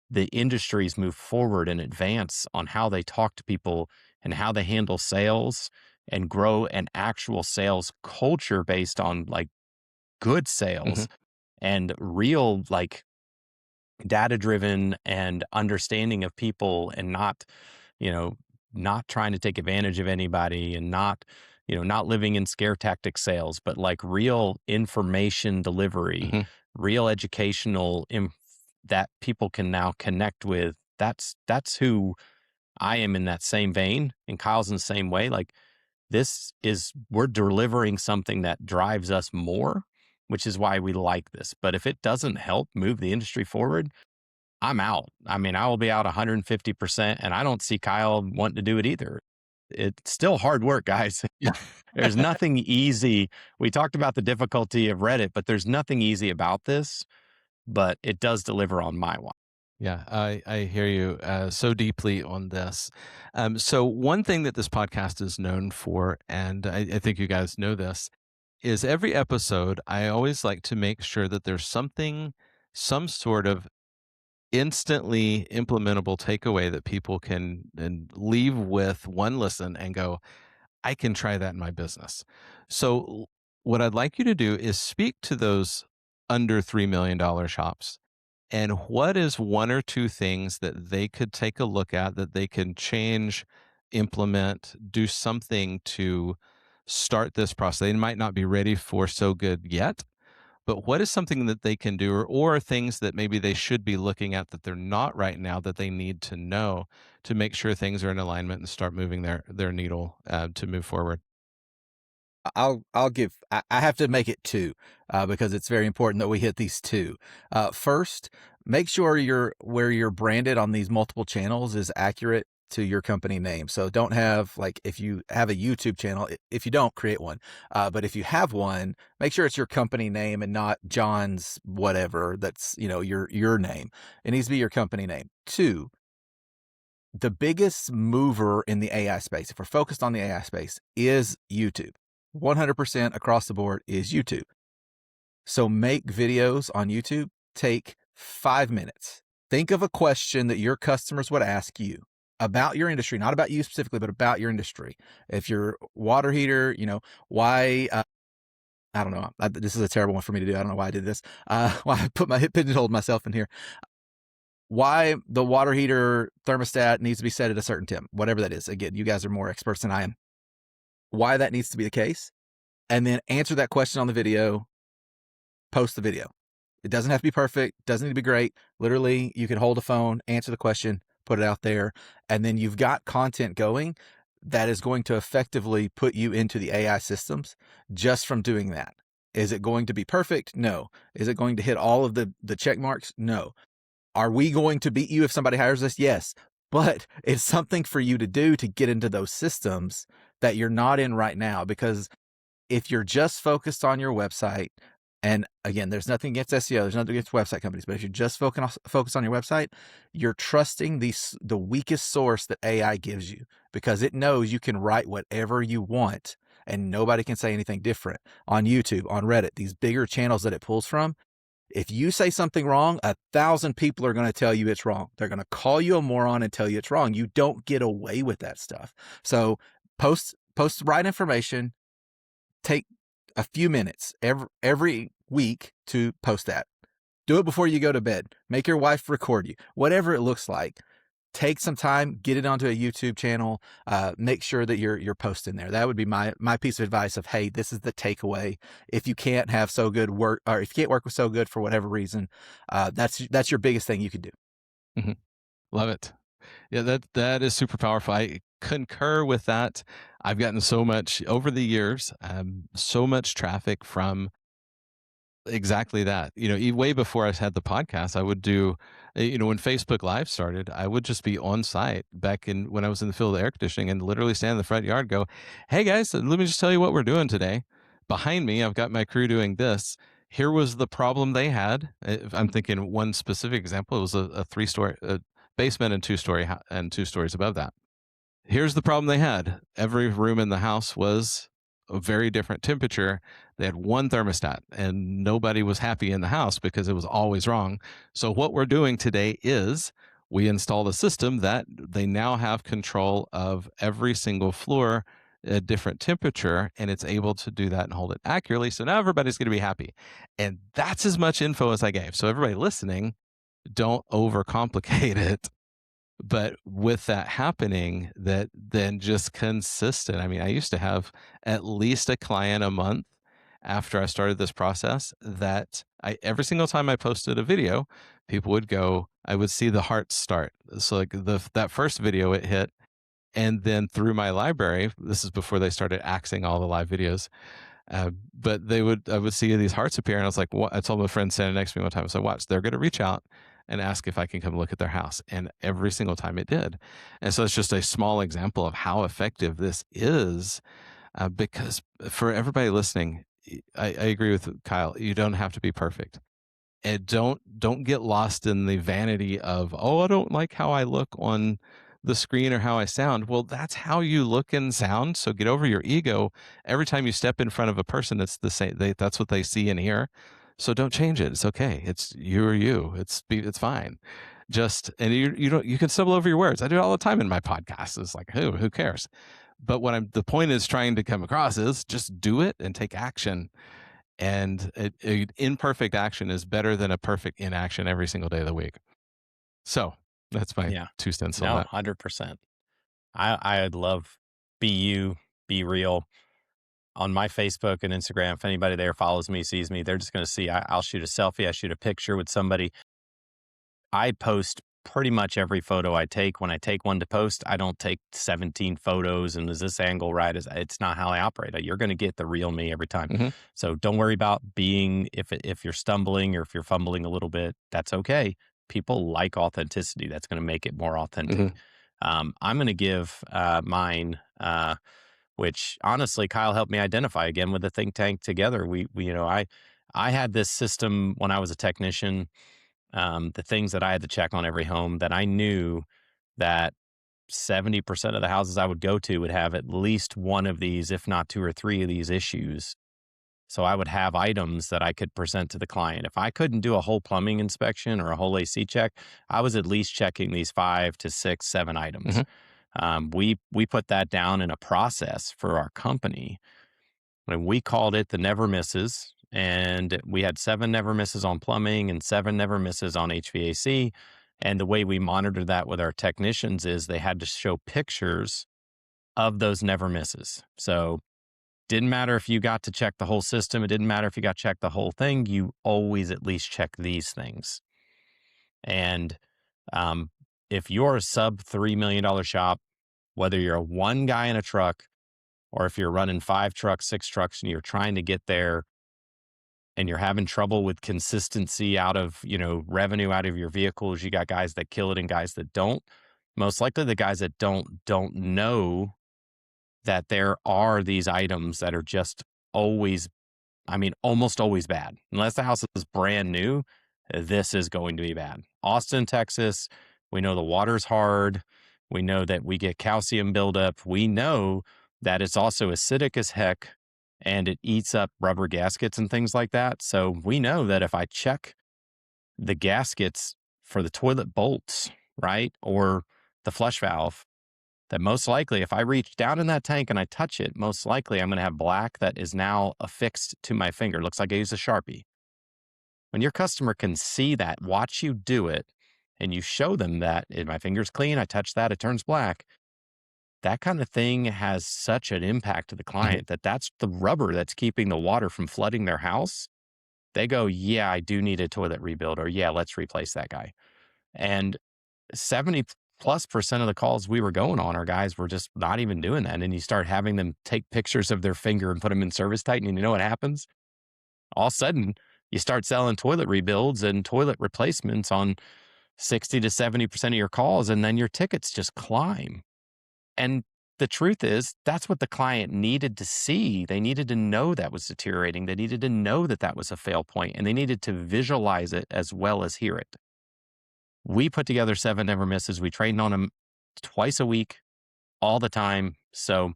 the industries move forward and advance on how they talk to people and how they handle sales, and grow an actual sales culture based on like good Mhm. sales and real, like, data driven and understanding of people, and not, you know, not trying to take advantage of anybody, and not, not living in scare tactic sales, but like real information delivery, Mhm. real educational that people can now connect with. That's who I am in that same vein. And Kyle's in the same way. Like, we're delivering something that drives us more, which is why we like this. But if it doesn't help move the industry forward, I'm out. I mean, I will be out 150%, and I don't see Kyle wanting to do it either. It's still hard work, guys. Yeah. There's nothing easy. We talked about the difficulty of Reddit, but there's nothing easy about this, but it does deliver on my one. Yeah, I hear you so deeply on this. So one thing that this podcast is known for, and I think you guys know this, is every episode I always like to make sure that there's some sort of instantly implementable takeaway that people can and leave with one listen and go, I can try that in my business. So what I'd like you to do is speak to those under $3 million shops And what is one or two things that they could take a look at that they can change, implement, do something to start this process? They might not be ready for so good yet, but what is something that they can do, or things that maybe they should be looking at that they're not right now that they need to know to make sure things are in alignment and start moving their needle to move forward? I'll give. I have to make it two because it's very important that we hit these two. First, make sure where you're branded on these multiple channels is accurate to your company name. So don't have, like, if you have a YouTube channel, if you don't, create one. But if you have one, make sure it's your company name and not John's whatever. That's your name. It needs to be your company name. Two, the biggest mover in the AI space, if we're focused on the AI space, is YouTube. 100% across the board is YouTube. So make videos on YouTube. Take 5 minutes. Think of a question that your customers would ask you about your industry, not about you specifically, but about your industry. If your water heater, why, I don't know. This is a terrible one for me to do. I don't know why I did this. Why I put pigeonholed myself in here. Why the water heater thermostat needs to be set at a certain temp, whatever that is. Again, you guys are more experts than I am. Why that needs to be the case, and then answer that question on the video, post the video. It doesn't have to be perfect, doesn't need to be great. Literally, you can hold a phone, answer the question, put it out there, and then you've got content going that is going to effectively put you into the AI systems just from doing that. Is it going to be perfect? No. Is it going to hit all of the check marks? No. Are we going to beat you if somebody hires us? Yes. But it's something for you to do to get into those systems that you're not in right now. Because if you're just focused on your website, and again, there's nothing against SEO, there's nothing against website companies, but if you're just focused on your website, you're trusting the weakest source that AI gives you, because it knows you can write whatever you want and nobody can say anything different. On YouTube, on Reddit, these bigger channels that it pulls from, if you say something wrong, 1,000 people are going to tell you it's wrong. They're going to call you a moron and tell you it's wrong. You don't get away with that stuff. So post the right information. Take a few minutes every week to post that. Do it before you go to bed. Make your wife record you. Whatever it looks like. Take some time, get it onto a YouTube channel. Make sure that you're posting there. That would be my piece of advice of, hey, this is the takeaway. If you can't have so good work, or if you can't work with so good for whatever reason, that's your biggest thing you could do. Mm-hmm. Love it. Yeah, that is super powerful. I concur with that. I've gotten so much over the years, so much traffic from exactly that. Way before I had the podcast, I would do, when Facebook Live started, I would just be on site back when I was in the field of air conditioning and literally stand in the front yard, go, hey guys, let me just tell you what we're doing today. Behind me, I've got my crew doing this. Here was the problem they had. I'm thinking one specific example. It was a 3-story basement and 2 stories above that. Here's the problem they had. Every room in the house was a very different temperature. They had one thermostat and nobody was happy in the house because it was always wrong. So what we're doing today is we installed a system that they now have control of every single floor, a different temperature, and it's able to do that and hold it accurately. So now everybody's going to be happy. And that's as much info as I gave. So everybody listening, don't overcomplicate it. But with that happening, that then just consistent. I mean, I used to have at least a client a month after I started this process that every single time I posted a video, people would go, I would see the hearts start. So like that first video it hit, and then through my library, this is before they started axing all the live videos. But I would see these hearts appear, and I was like, what? I told my friend standing next to me one time, I said, watch, they're going to reach out and ask if I can come look at their house. And every single time it did. And so it's just a small example of how effective this is, because for everybody listening, I agree with Kyle. You don't have to be perfect. And don't get lost in the vanity of, I don't like how I look on the screen or how I sound. Well, that's how you look and sound. So get over your ego. Every time you step in front of a person, it's the same. That's what they see and hear. So don't change it. It's okay. It's you or you. It's fine. And you can stumble over your words. I do it all the time in my podcast. It's like, who cares? But the point is trying to come across is just do it and take action. And imperfect action is better than a perfect inaction every single day of the week. So that's my Yeah. 2 cents on No, that. 100%. I'd love be you, be real. On my Facebook and Instagram, if anybody there follows me, sees me, they're just going to see I'll shoot a selfie, I shoot a picture with somebody. I post pretty much every photo I take. When I take one to post, I don't take 17 photos and is this angle right? It's not how I operate. You're going to get the real me every time. Mhm. So don't worry about being if you're stumbling or if you're fumbling a little bit, that's okay. People like authenticity. That's going to make it more authentic. Mhm. I'm going to give mine, which honestly, Kyle helped me identify again with the think tank together. I had this system when I was a technician, the things that I had to check on every home that I knew that 70% of the houses I would go to would have at least one of these, if not two or three of these issues. So I would have items that I could present to the client. If I couldn't do a whole plumbing inspection or a whole AC check, I was at least checking these 5 to 6, 7 items. Mhm. We put that down in a process for our company, and we called it the never misses. And we had 7 never misses on plumbing and 7 never misses on HVAC. And the way we monitor that with our technicians is they had to show pictures of those never misses. So didn't matter if you got to check the whole system. It didn't matter if you got to check the whole thing. You always at least check these things. And um, if you're a sub $3 million shop, whether you're a one guy in a truck or if you're running 5 trucks, 6 trucks, and you're trying to get there and you're having trouble with consistency out of, revenue out of your vehicles, you got guys that kill it and guys that don't. Most likely the guys that don't know that there are these items that are just always, almost always bad. Unless the house is brand new, this is going to be bad. Austin, Texas, we know the water's hard. We know that we get calcium buildup. We know that it's also acidic as heck and it eats up rubber gaskets and things like that. So we know that if I check the gaskets for the toilet bolts, right, or the flush valve, that most likely if I reach down in that tank and I touch it, most likely I'm going to have black that is now affixed to my finger. Looks like I use a Sharpie. When your customer can see that, watch you do it, and you show them that my finger's clean, I touch that, it turns black. That kind of thing has such an impact to the Mhm. client that's the rubber that's keeping the water from flooding their house. They go, yeah, I do need a toilet rebuild, or yeah, let's replace that guy. And 70+% of the calls we were going on, our guys were just not even doing that. And you start having them take pictures of their finger and put them in service tight. And you know what happens? All of a sudden, you start selling toilet rebuilds and toilet replacements on 60 to 70% of your calls. And then your tickets just climb. And the truth is, that's what the client needed to see. They needed to know that was deteriorating. They needed to know that that was a fail point, and they needed to visualize it as well as hear it. We put together 7 never misses. We trained on them twice a week, all the time. So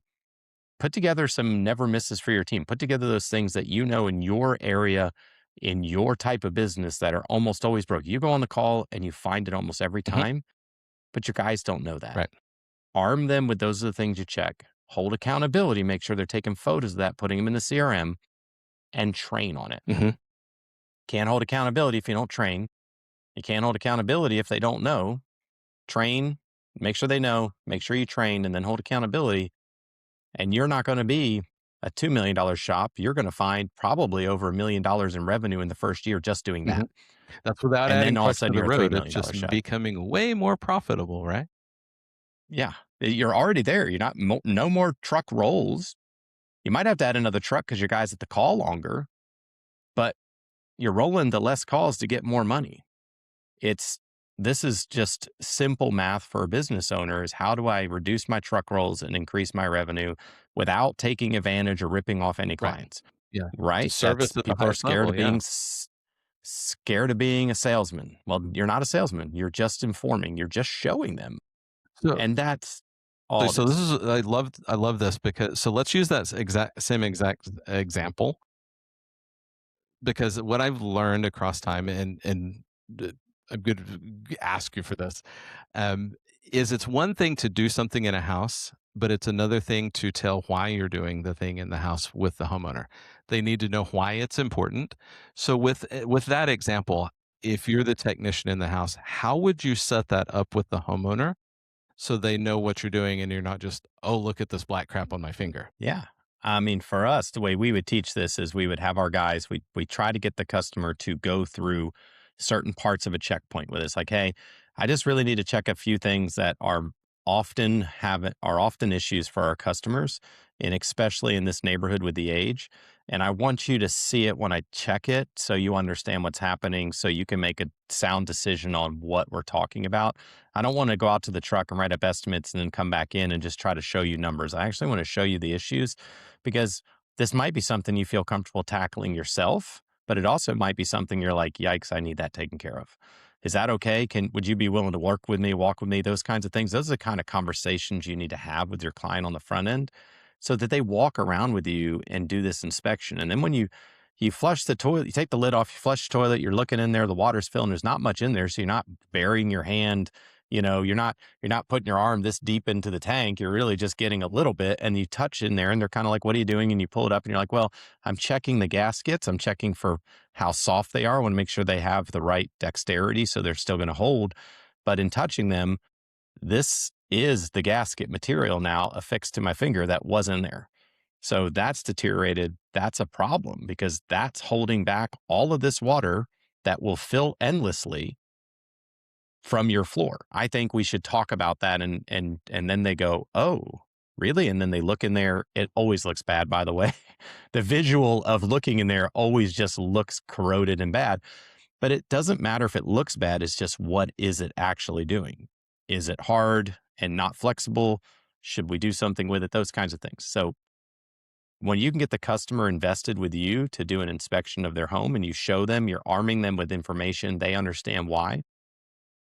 put together some never misses for your team. Put together those things that you know in your area, in your type of business that are almost always broke. You go on the call and you find it almost every Mhm. time, but your guys don't know that. Right. Arm them with those are the things you check. Hold accountability. Make sure they're taking photos of that, putting them in the CRM, and train on it. Mhm. Can't hold accountability if you don't train. You can't hold accountability if they don't know. Train, make sure they know, make sure you train, and then hold accountability. And you're not going to be a $2 million shop. You're going to find probably over $1 million in revenue in the first year just doing that. Mhm. That's without And adding then all of a trucks to sudden the you're a $3 road. It's million just shop. becoming way more profitable, right? Yeah. You're already there. You're not, no more truck rolls. You might have to add another truck because your guys at the call longer, but you're rolling the less calls to get more money. This is just simple math for a business owner is how do I reduce my truck rolls and increase my revenue without taking advantage or ripping off any Right. clients, Yeah. To right? service That's at the people are highest level. Yeah. scared of being a salesman. Well, you're not a salesman. You're just informing. You're just showing them. So, And that's all so this this is is. I love this because so let's use that same exact example because what I've learned across time and I'm going to ask you for this um, is it's one thing to do something in a house, but it's another thing to tell why you're doing the thing in the house with the homeowner. They need to know why it's important. So with that example, if you're the technician in the house, how would you set that up with the homeowner so they know what you're doing and you're not just, "Oh, look at this black crap on my finger." Yeah. I mean, for us, the way we would teach this is we would have our guys, we try to get the customer to go through certain parts of a checkpoint with us. Like, hey, I just really need to check a few things that are often issues for our customers, and especially in this neighborhood with the age. And I want you to see it when I check it so you understand what's happening so you can make a sound decision on what we're talking about. I don't want to go out to the truck and write up estimates and then come back in and just try to show you numbers. I actually want to show you the issues because this might be something you feel comfortable tackling yourself, but it also might be something you're like, yikes, I need that taken care of. Is that okay? Would you be willing to work with me, walk with me, those kinds of things? Those are the kind of conversations you need to have with your client on the front end so that they walk around with you and do this inspection. And then when you flush the toilet, you take the lid off, you flush the toilet, you're looking in there, the water's filling, there's not much in there. So you're not burying your hand, you're not putting your arm this deep into the tank. You're really just getting a little bit and you touch in there and they're kind of like, what are you doing? And you pull it up and you're like, well, I'm checking the gaskets. I'm checking for how soft they are. I want to make sure they have the right dexterity so they're still going to hold. But in touching them, this is the gasket material now affixed to my finger that wasn't there. So that's deteriorated. That's a problem because that's holding back all of this water that will fill endlessly from your floor. I think we should talk about that. And then they go, oh, really? And then they look in there. It always looks bad, by the way. The visual of looking in there always just looks corroded and bad. But it doesn't matter if it looks bad. It's just, what is it actually doing? Is it hard and not flexible? Should we do something with it? Those kinds of things. So when you can get the customer invested with you to do an inspection of their home and you show them, you're arming them with information, they understand why.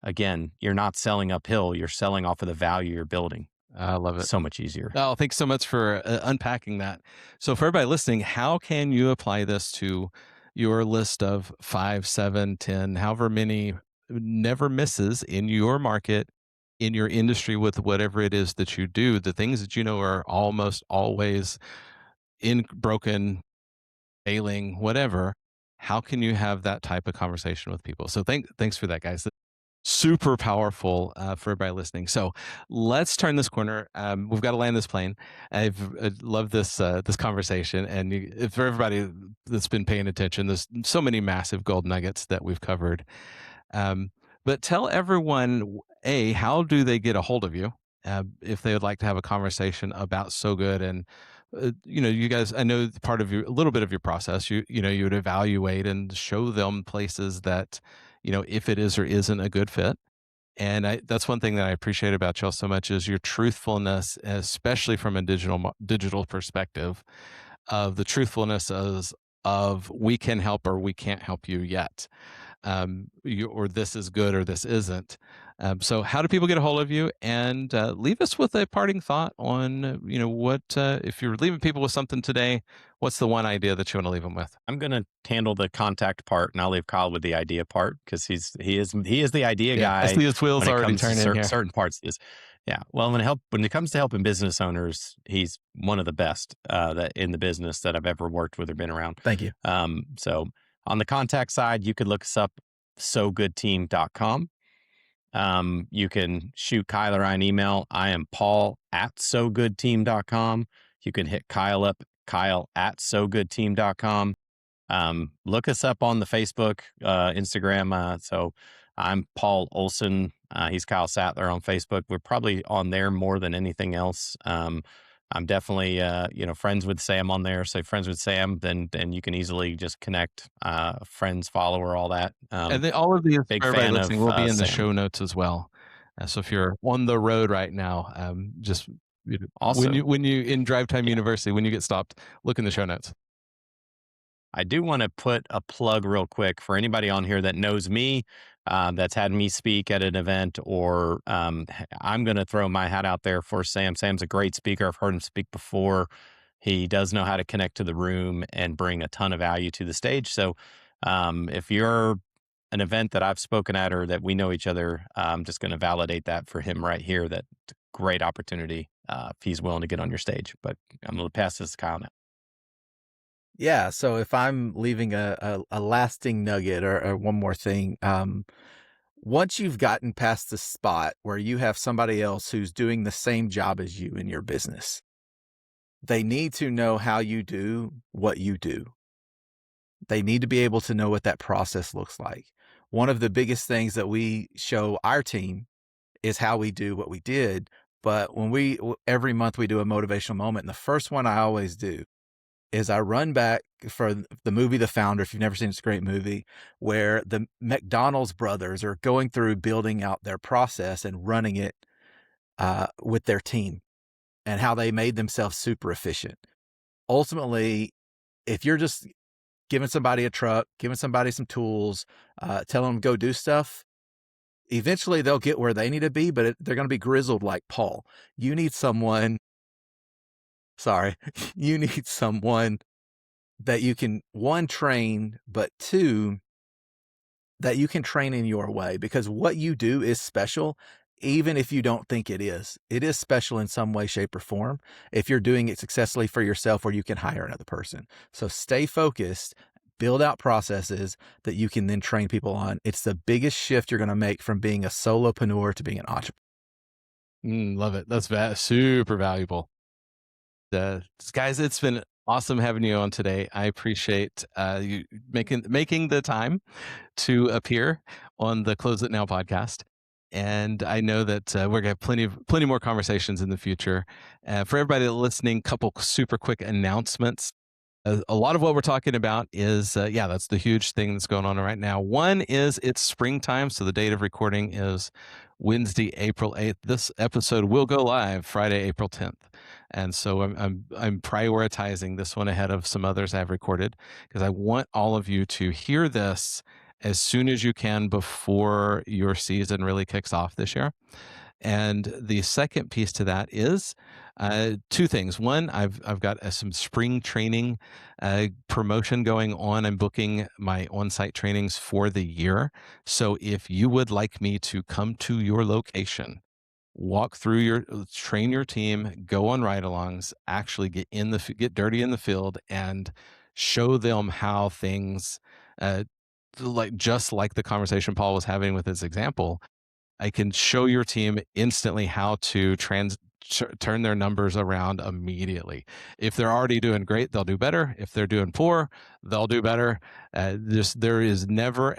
Again, you're not selling uphill, you're selling off of the value you're building. I love it. So much easier. Oh, thanks so much for unpacking that. So, for everybody listening, how can you apply this to your list of 5, 7, 10, however many never misses in your market, in your industry, with whatever it is that you do, the things that you know are almost always broken, failing, whatever? How can you have that type of conversation with people? So, thanks for that, guys. Super powerful for everybody listening. So let's turn this corner. We've got to land this plane. I love this conversation, and for everybody that's been paying attention, there's so many massive gold nuggets that we've covered. But tell everyone, how do they get a hold of you if they would like to have a conversation about So Good? And you guys, I know a little bit of your process. You would evaluate and show them places that if it is or isn't a good fit. And that's one thing that I appreciate about y'all so much is your truthfulness, especially from a digital perspective, of the truthfulness of we can help or we can't help you yet, or this is good or this isn't. So how do people get a hold of you? And leave us with a parting thought on, what, if you're leaving people with something today, what's the one idea that you want to leave them with? I'm going to handle the contact part, and I'll leave Kyle with the idea part because he is the idea guy. I see his wheels when it already comes to turning here. certain parts of this. Yeah. Well, when it comes to helping business owners, he's one of the best that in the business that I've ever worked with or been around. Thank you. So on the contact side, you could look us up, sogoodteam.com. You can shoot Kyle or I an email. I am Paul at sogoodteam.com. You can hit Kyle up, Kyle at sogoodteam.com. Look us up on the Facebook, Instagram. So I'm Paul Olson. He's Kyle Sattler on Facebook. We're probably on there more than anything else. I'm definitely, friends with Sam on there. So friends with Sam, then you can easily just connect, friends, follower, all that. And then all of these, big for everybody fan listening, of, will be in the Sam. show notes as well. So if you're on the road right now, just Also, when you in Drive Time Yeah. University, when you get stopped, look in the show notes. I do want to put a plug real quick for anybody on here that knows me, that's had me speak at an event, or I'm going to throw my hat out there for Sam. Sam's a great speaker. I've heard him speak before. He does know how to connect to the room and bring a ton of value to the stage. So if you're an event that I've spoken at or that we know each other, I'm just going to validate that for him right here. That great opportunity if he's willing to get on your stage. But I'm going to pass this to Kyle now. Yeah. So if I'm leaving a lasting nugget or one more thing, once you've gotten past the spot where you have somebody else who's doing the same job as you in your business, they need to know how you do what you do. They need to be able to know what that process looks like. One of the biggest things that we show our team is how we do what we did. But when every month we do a motivational moment, and the first one I always do is I run back for the movie The Founder. If you've never seen it, it's a great movie, where the McDonald's brothers are going through building out their process and running it with their team and how they made themselves super efficient. Ultimately, if you're just giving somebody a truck, giving somebody some tools, telling them to go do stuff, eventually they'll get where they need to be, but they're going to be grizzled like Paul. You need someone, sorry, you need someone that you can, one, train, but two, that you can train in your way, because what you do is special. Even if you don't think it is special in some way, shape, or form if you're doing it successfully for yourself or you can hire another person. So stay focused, build out processes that you can then train people on. It's the biggest shift you're going to make from being a solopreneur to being an entrepreneur. Love it. That's super valuable. Guys, it's been awesome having you on today. I appreciate you making the time to appear on the Close It Now podcast. And I know that we're gonna have plenty more conversations in the future. For everybody listening, couple super quick announcements. A lot of what we're talking about is, that's the huge thing that's going on right now. One is it's springtime, so the date of recording is Wednesday, April 8th. This episode will go live Friday, April 10th. And so I'm prioritizing this one ahead of some others I've recorded because I want all of you to hear this as soon as you can before your season really kicks off this year. And the second piece to that is two things. One, I've got some spring training promotion going on. I'm booking my on-site trainings for the year. So if you would like me to come to your location, walk through train your team, go on ride-alongs, actually get dirty in the field, and show them how things, just like the conversation Paul was having with his example, I can show your team instantly how to turn their numbers around immediately. If they're already doing great, they'll do better. If they're doing poor, they'll do better. There is never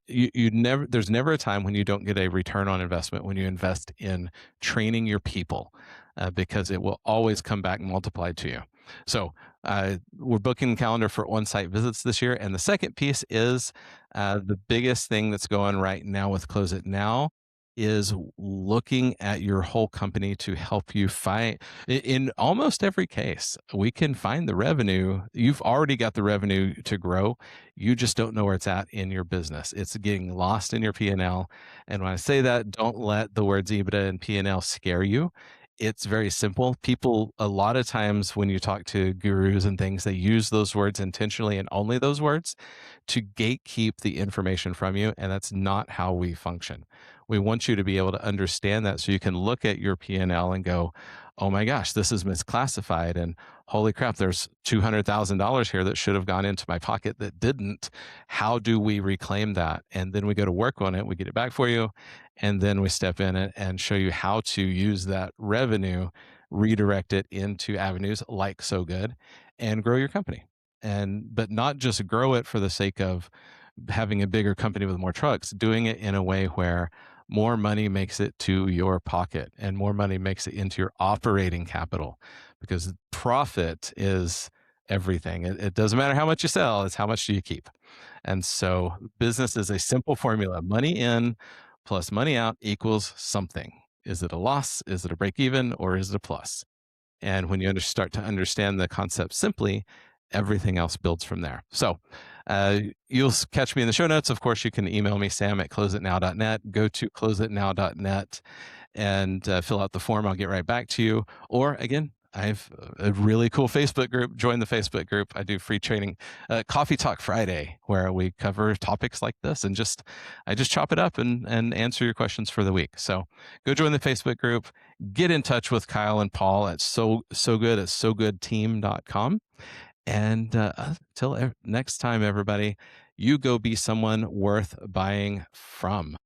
there's never a time when you don't get a return on investment when you invest in training your people, because it will always come back multiplied to you. So we're booking the calendar for on-site visits this year. And the second piece is the biggest thing that's going right now with Close It Now is looking at your whole company to help you find. In almost every case, we can find the revenue. You've already got the revenue to grow. You just don't know where it's at in your business. It's getting lost in your P&L. And when I say that, don't let the words EBITDA and P&L scare you. It's very simple. People, a lot of times when you talk to gurus and things, they use those words intentionally and only those words to gatekeep the information from you. And that's not how we function. We want you to be able to understand that so you can look at your P&L and go, oh my gosh, this is misclassified. And holy crap, there's $200,000 here that should have gone into my pocket that didn't. How do we reclaim that? And then we go to work on it. We get it back for you. And then we step in it and show you how to use that revenue, redirect it into avenues like So Good, and grow your company. But not just grow it for the sake of having a bigger company with more trucks, doing it in a way where more money makes it to your pocket and more money makes it into your operating capital, because profit is everything. It doesn't matter how much you sell, it's how much do you keep. And so business is a simple formula. Money in plus money out equals something. Is it a loss? Is it a break even? Or is it a plus? And when you start to understand the concept simply, everything else builds from there. So you'll catch me in the show notes. Of course, you can email me, sam@closeitnow.net. Go to closeitnow.net and fill out the form. I'll get right back to you. Or again, I have a really cool Facebook group. Join the Facebook group. I do free training, Coffee Talk Friday, where we cover topics like this and I just chop it up and answer your questions for the week. So go join the Facebook group. Get in touch with Kyle and Paul at so good at sogoodteam.com. And until next time, everybody, you go be someone worth buying from.